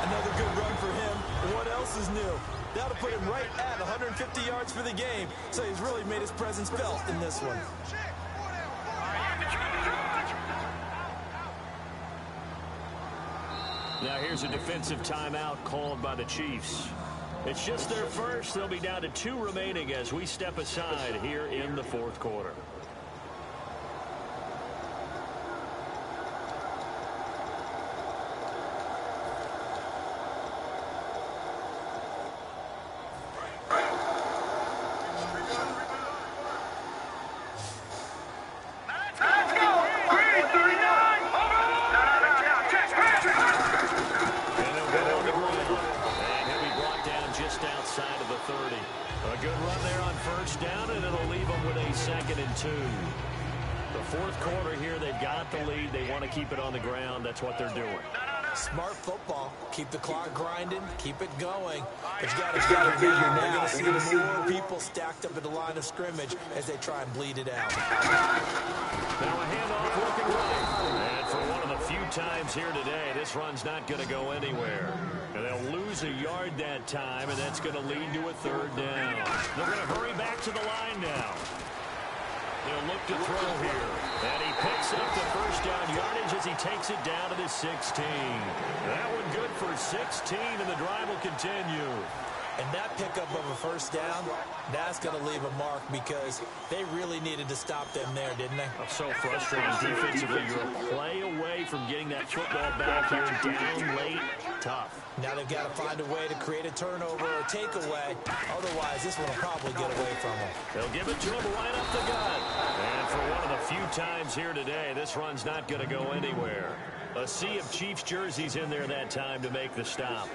Another good run for him. What else is new? That'll put him right at 150 yards for the game. So he's really made his presence felt in this one. Now here's a defensive timeout called by the Chiefs. It's just their first. They'll be down to 2 remaining as we step aside here in the 4th quarter. Outside of the 30. A good run there on 1st down, and it'll leave them with a 2nd and 2. The 4th quarter here, they've got the lead. They want to keep it on the ground. That's what they're doing. Smart football. Keep the clock grinding. Keep it going. But you got to figure now. They're going to see more people stacked up at the line of scrimmage as they try and bleed it out. Now a handoff looking right. And for one of the few times here today. This run's not going to go anywhere. And they'll lose a yard that time, and that's going to lead to a third down. They're going to hurry back to the line now. They'll look to throw here. And he picks up the first down yardage as he takes it down to the 16. That one good for 16, and the drive will continue. And that pickup of a first down, that's going to leave a mark because they really needed to stop them there, didn't they? So frustrating defensively. You're a play away from getting that football back here down late. Tough. Now they've got to find a way to create a turnover or takeaway. Otherwise, this one will probably get away from them. They'll give it to him right up the gut. And for one of the few times here today, this run's not going to go anywhere. A sea of Chiefs jerseys in there that time to make the stop.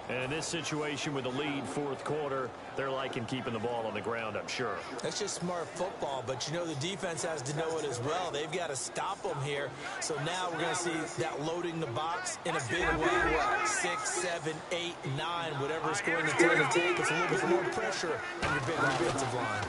And in this situation with the lead fourth quarter, they're liking keeping the ball on the ground, I'm sure. That's just smart football, but you know the defense has to know it as well. They've got to stop them here. So now we're going to see that loading the box in a big way. 6, 7, 8, 9, whatever it's going to take. It's a little bit more pressure on your big offensive line.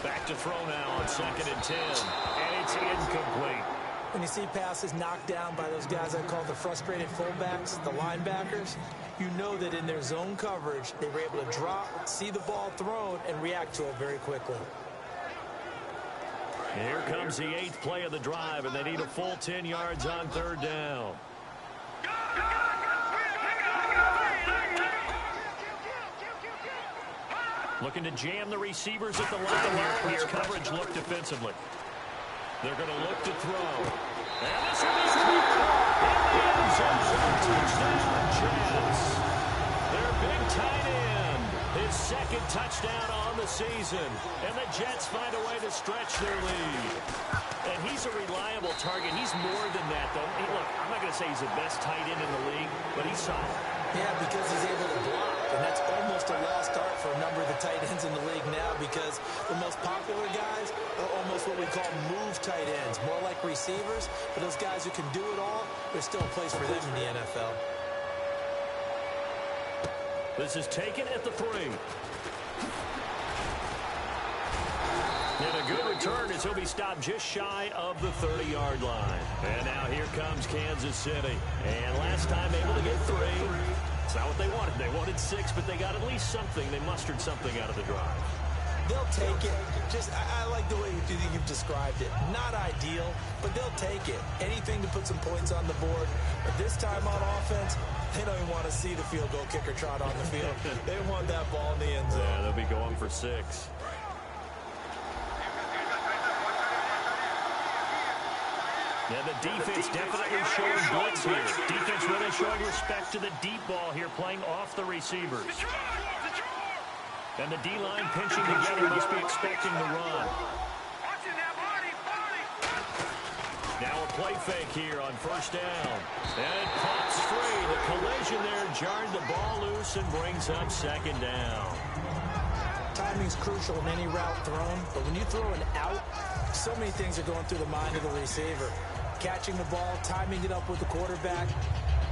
Back to throw now on 2nd and 10. And it's incomplete. When you see passes knocked down by those guys I call the frustrated fullbacks, the linebackers, you know that in their zone coverage, they were able to drop, see the ball thrown, and react to it very quickly. Here comes the 8th play of the drive, and they need a full 10 yards on 3rd down. Looking to jam the receivers at the line here. Press coverage look defensively. They're going to look to throw. And this one is touchdown, Jets. Their big tight end. His 2nd touchdown on the season. And the Jets find a way to stretch their lead. And he's a reliable target. He's more than that, though. Hey, look, I'm not going to say he's the best tight end in the league, but he's solid. Yeah, because he's able to block. And that's almost a lost art for a number of the tight ends in the league now because the most popular guys are almost what we call move tight ends, more like receivers. But those guys who can do it all, there's still a place for them in the NFL. This is taken at the 3. And a good return as he'll be stopped just shy of the 30-yard line. And now here comes Kansas City. And last time able to get 3. It's not what they wanted. They wanted 6, but they got at least something. They mustered something out of the drive. They'll take it. Just, I like the way you've described it. Not ideal, but they'll take it. Anything to put some points on the board. But this time on offense, they don't even want to see the field goal kicker trot on the field. They want that ball in the end zone. Yeah, they'll be going for 6. Yeah, the defense definitely showing blitz here. Defense really showing respect to the deep ball here, playing off the receivers. And the D-line pinching together must be expecting the run. Now a play fake here on 1st down. And it pops free. The collision there jarred the ball loose and brings up 2nd down. Timing's crucial in any route thrown, but when you throw an out, so many things are going through the mind of the receiver. Catching the ball, timing it up with the quarterback.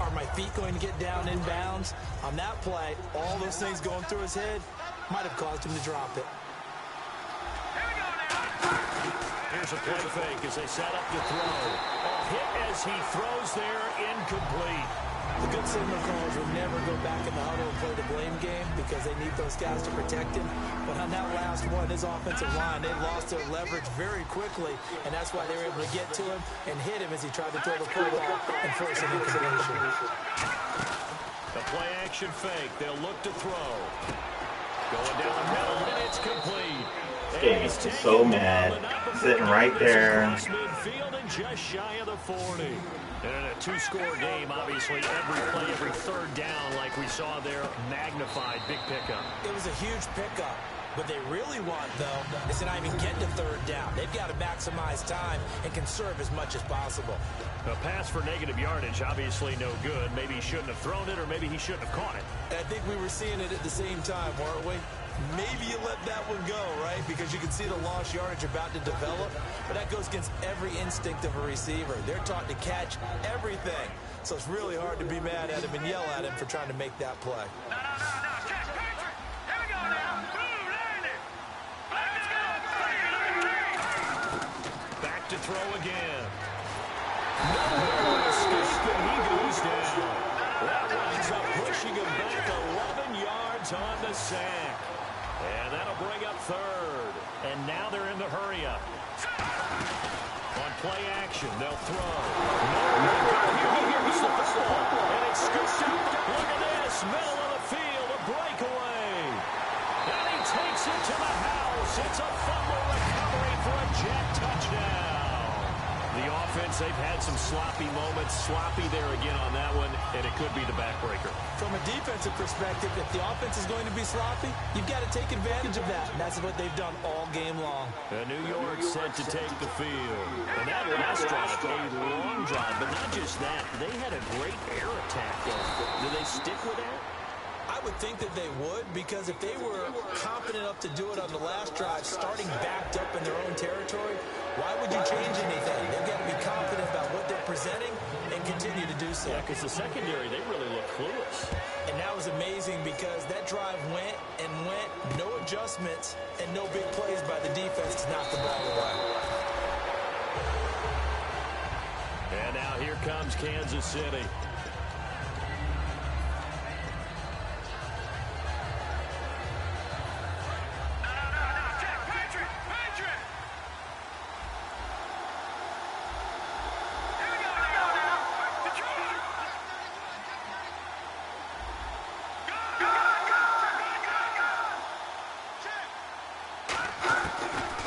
Are my feet going to get down in bounds? On that play, all those things going through his head might have caused him to drop it. Here's a play fake as they set up to throw. A hit as he throws there, incomplete. The good signal callers will never go back in the huddle and play the blame game because they need those guys to protect him. But on that last one, his offensive line, they lost their leverage very quickly, and that's why they were able to get to him and hit him as he tried to throw the football and force an incompletion. The play action fake. They'll look to throw. Going down the middle, and it's complete. Getting me so mad. Sitting right there. Midfield and just shy of the 40. And in a 2-score game, obviously, every play, every 3rd down, like we saw there, magnified, big pickup. It was a huge pickup. What they really want, though, is to not even get to 3rd down. They've got to maximize time and conserve as much as possible. A pass for negative yardage, obviously no good. Maybe he shouldn't have thrown it, or maybe he shouldn't have caught it. And I think we were seeing it at the same time, weren't we? Maybe you let that one go, right? Because you can see the lost yardage about to develop. But that goes against every instinct of a receiver. They're taught to catch everything. So it's really hard to be mad at him and yell at him for trying to make that play. Back to throw again. No escape, and he goes down. That winds up pushing him back 11 yards on the sack. And that'll bring up third. And now they're in the hurry-up. On play action, they'll throw. Here's the football, and it's scooped up. Look at this, middle of the field, a breakaway. And he takes it to the house. It's a fumble recovery for a Jet touchdown. The offense, they've had some sloppy moments. Sloppy there again on that one, and it could be the backbreaker. From a defensive perspective, if the offense is going to be sloppy, you've got to take advantage of that. And that's what they've done all game long. New York set to take the field. And that last drive, a long drive, but not just that. They had a great air attack, though. Do they stick with that? I would think that they would, because if they were confident enough to do it on the last drive, starting backed up in their own territory, why would you change anything? They've got to be confident about what they're presenting and continue to do so. Yeah, because the secondary, they really look clueless. And that was amazing because that drive went and went, no adjustments, and no big plays by the defense to knock the ball away. And now here comes Kansas City.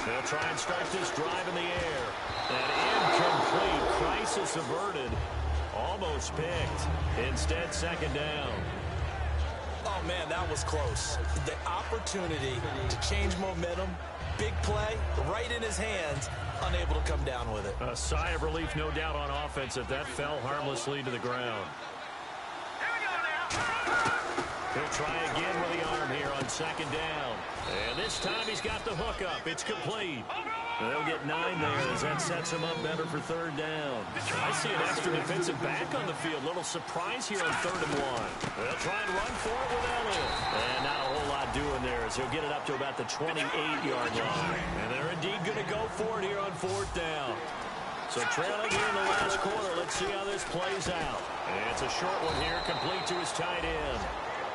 They'll try and start this drive in the air. An incomplete, crisis averted. Almost picked. Instead, second down. Oh, man, that was close. The opportunity to change momentum, big play, right in his hands, unable to come down with it. A sigh of relief, no doubt, on offense if that fell harmlessly to the ground. He'll try again with the arm here on second down. And this time he's got the hook up. It's complete. They'll get 9 there as that sets him up better for third down. I see an extra defensive back on the field. Little surprise here on 3rd and 1. They'll try and run for it with Elliott. And not a whole lot doing there as he'll get it up to about the 28-yard line. And they're indeed going to go for it here on 4th down. So trailing here in the last quarter. Let's see how this plays out. And it's a short one here, complete to his tight end.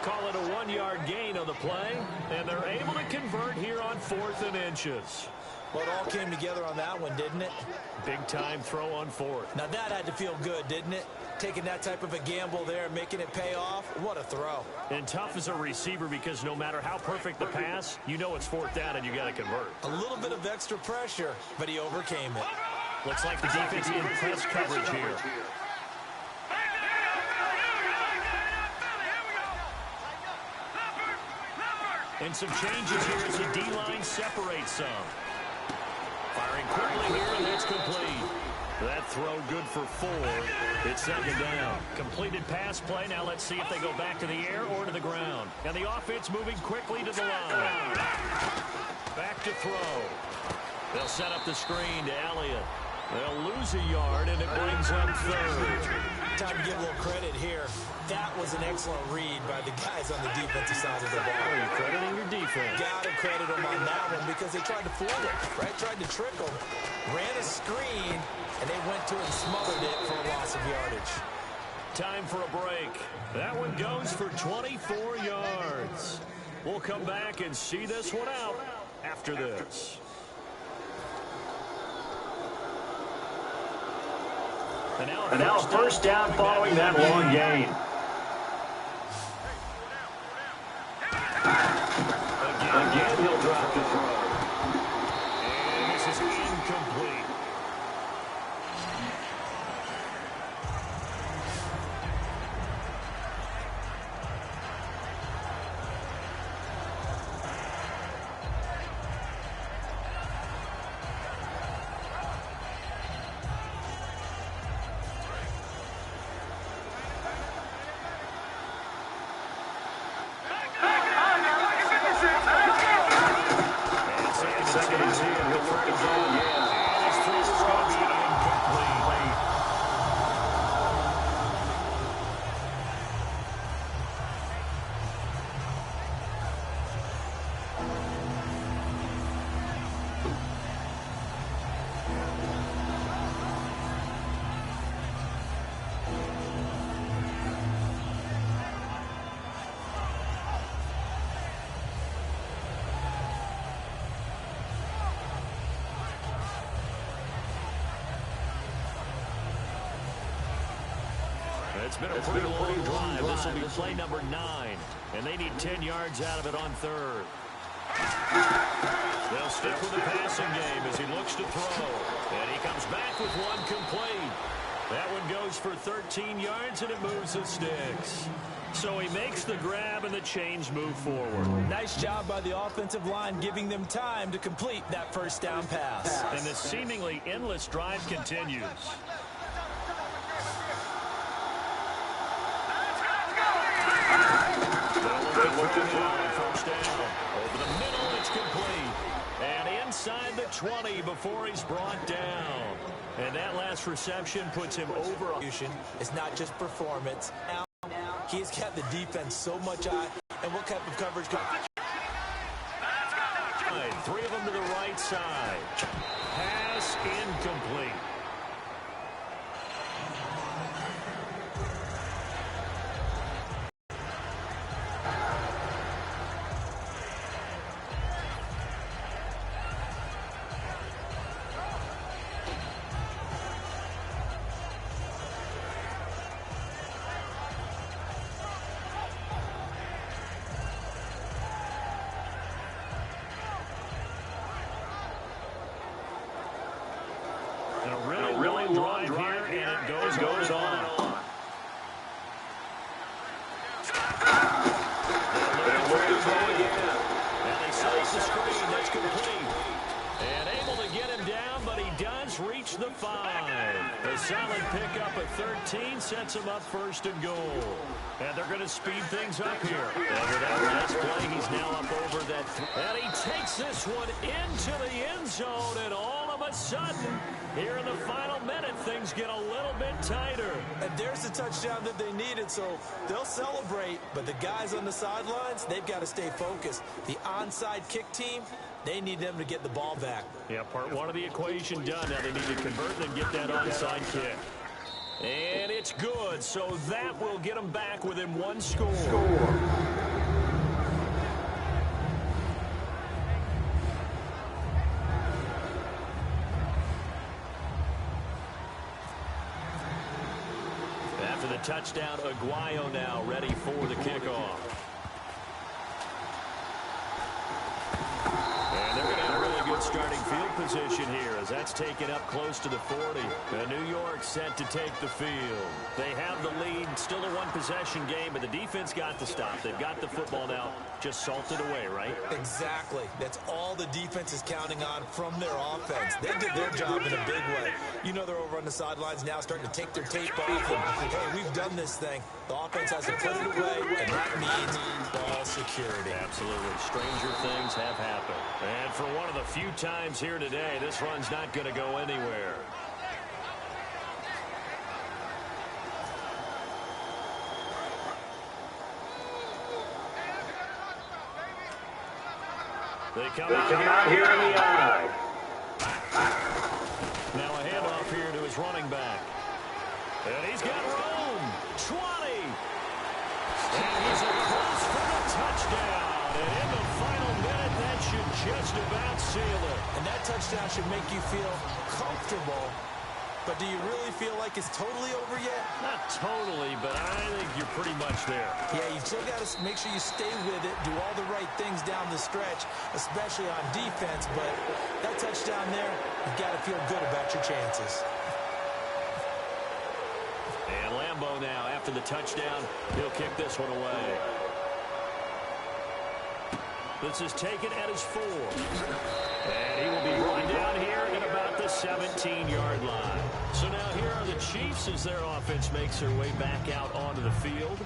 Call it a 1-yard gain on the play, and they're able to convert here on 4th and inches. Well, it all came together on that one, didn't it? Big-time throw on 4th. Now, that had to feel good, didn't it? Taking that type of a gamble there, making it pay off. What a throw. And tough as a receiver because no matter how perfect the pass, you know it's 4th down and you got to convert. A little bit of extra pressure, but he overcame it. Looks like the defense in press coverage here. And some changes here as the D-line separates some. Firing quickly here, and that's complete. That throw good for 4. It's second down. Completed pass play. Now let's see if they go back to the air or to the ground. And the offense moving quickly to the line. Back to throw. They'll set up the screen to Elliott. They'll lose a yard, and it brings up 3rd. Time to give a little credit here. That was an excellent read by the guys on the defensive side of the ball. You're crediting your defense. Got to credit them on that one because they tried to fool him, right? Tried to trick him. Ran a screen, and they went to it and smothered it for a loss of yardage. Time for a break. That one goes for 24 yards. We'll come back and see this one out after this. And now first down following that long gain. Again, he'll drop the throw. And this is incomplete. It's been a pretty long drive. This will be play number 9. And they need 10 yards out of it on third. They'll stick with the passing game as he looks to throw. And he comes back with one complete. That one goes for 13 yards, and it moves the sticks. So he makes the grab, and the chains move forward. Nice job by the offensive line, giving them time to complete that first down pass. And the seemingly endless drive continues. First down. Over the middle, it's complete. And inside the 20 before he's brought down. And that last reception puts him over. It's not just performance. Now, he's got the defense so much eye. And what type of coverage? 3 of them to the right side. Pass incomplete. Really long drive here, and it goes on. And they slice the screen. That's complete. And able to get him down, but he does reach the 5. A solid pickup at 13 sets him up first and goal. And they're going to speed things up here. And with that last play, he's now up over that. And he takes this one into the end zone, and all of a sudden, here in the final minute, things get a little bit tighter. And there's the touchdown that they needed, so they'll celebrate. But the guys on the sidelines, they've got to stay focused. The onside kick team, they need them to get the ball back. Yeah, part 1 of the equation done. Now they need to convert and get that onside kick. And it's good, so that will get them back within 1 score. After the touchdown, Aguayo now ready for the kickoff. And they're going to have a really good starting field position here as that's taken up close to the 40. And New York set to take the field. They have the lead, still a 1-possession game, but the defense got the stop. They've got the football now, just salted away, right? Exactly. That's all the defense is counting on from their offense. They did their job in a big way. You know they're over on the sidelines now starting to take their tape off. And, hey, we've done this thing. The offense has to put it away, and that means ball security. Absolutely. Stranger things have happened. And for one of the few times here today, this run's not going to go anywhere. They come out here in the eye. Now a handoff here to his running back. And he's got room. 20. And he's across for the touchdown. And in the final minute, that should just about seal it. And that touchdown should make you feel comfortable. But do you really feel like it's totally over yet? Not totally, but I think you're pretty much there. Yeah, you've still got to make sure you stay with it, do all the right things down the stretch, especially on defense. But that touchdown there, you've got to feel good about your chances. And Lambeau now, after the touchdown, he'll kick this one away. This is taken at his 4. And he will be brought down here at about the 17-yard line. So now here are the Chiefs as their offense makes their way back out onto the field.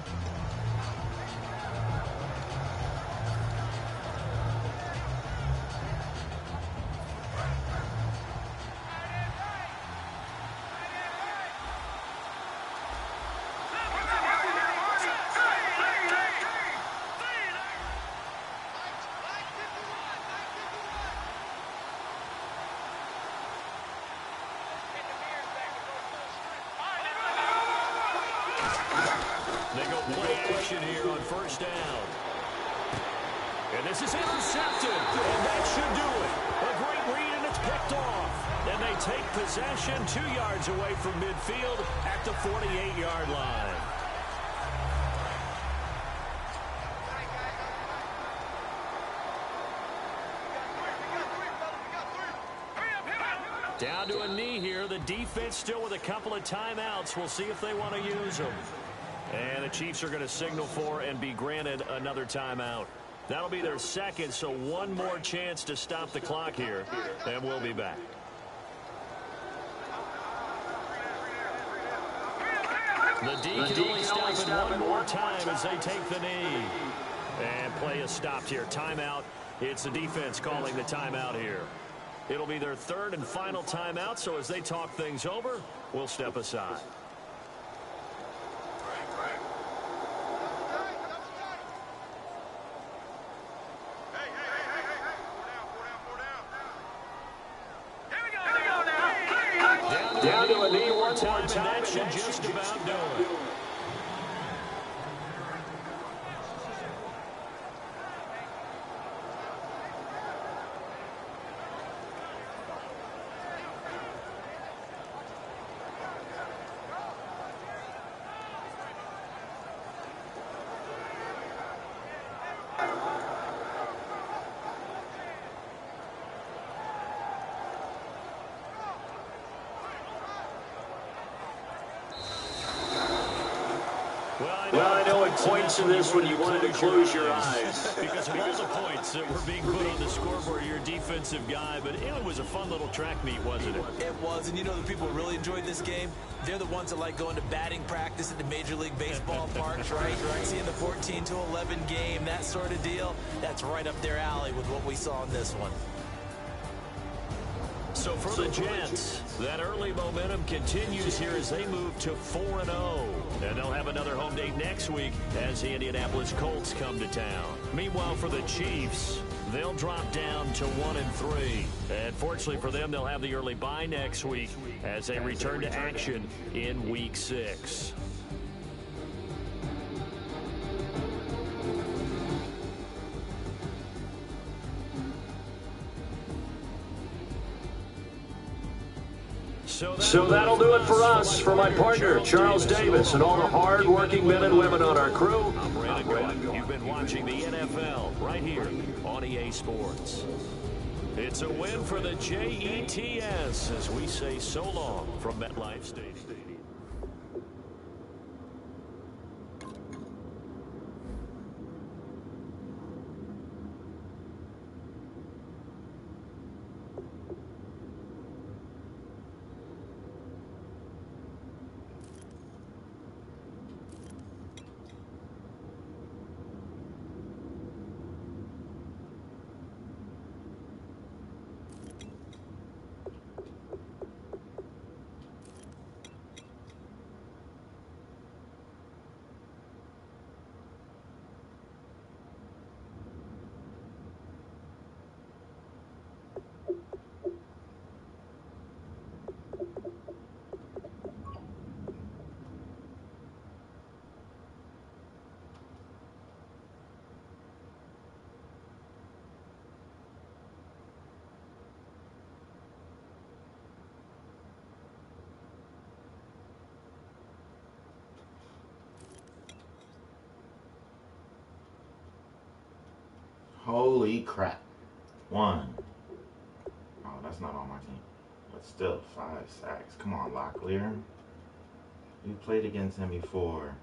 They go play action here on first down. And this is intercepted. And that should do it. A great read, and it's picked off. And they take possession 2 yards away from midfield at the 48-yard line. Down to a knee here. The defense still with a couple of timeouts. We'll see if they want to use them. And the Chiefs are going to signal for and be granted another timeout. That'll be their second, so one more chance to stop the clock here, and we'll be back. The D can only stop it one more time as they take the knee. And play is stopped here. Timeout. It's the defense calling the timeout here. It'll be their third and final timeout, so as they talk things over, we'll step aside. Down to a knee one time, and that should just about do it. Well, I know at points in this when you wanted to close your eyes. Because of all the points that were being put on the scoreboard, you're a defensive guy, but it was a fun little track meet, wasn't it? It was, and you know the people who really enjoyed this game? They're the ones that like going to batting practice at the Major League Baseball parks, right? Seeing the 14-11 game, that sort of deal. That's right up their alley with what we saw in this one. So for the Jets, that early momentum continues here as they move to 4-0. And they'll have another home date next week as the Indianapolis Colts come to town. Meanwhile, for the Chiefs, they'll drop down to 1-3. And fortunately for them, they'll have the early bye next week as they return to action in Week 6. So that'll do it for us. For my partner, Charles Davis, and all the hard-working men and women on our crew, I'm Brandon Glenn. You've been watching the NFL right here on EA Sports. It's a win for the Jets as we say so long from MetLife Stadium. Holy crap. 1. Oh, that's not on my team. But still, 5 sacks. Come on, Locklear. You played against him before.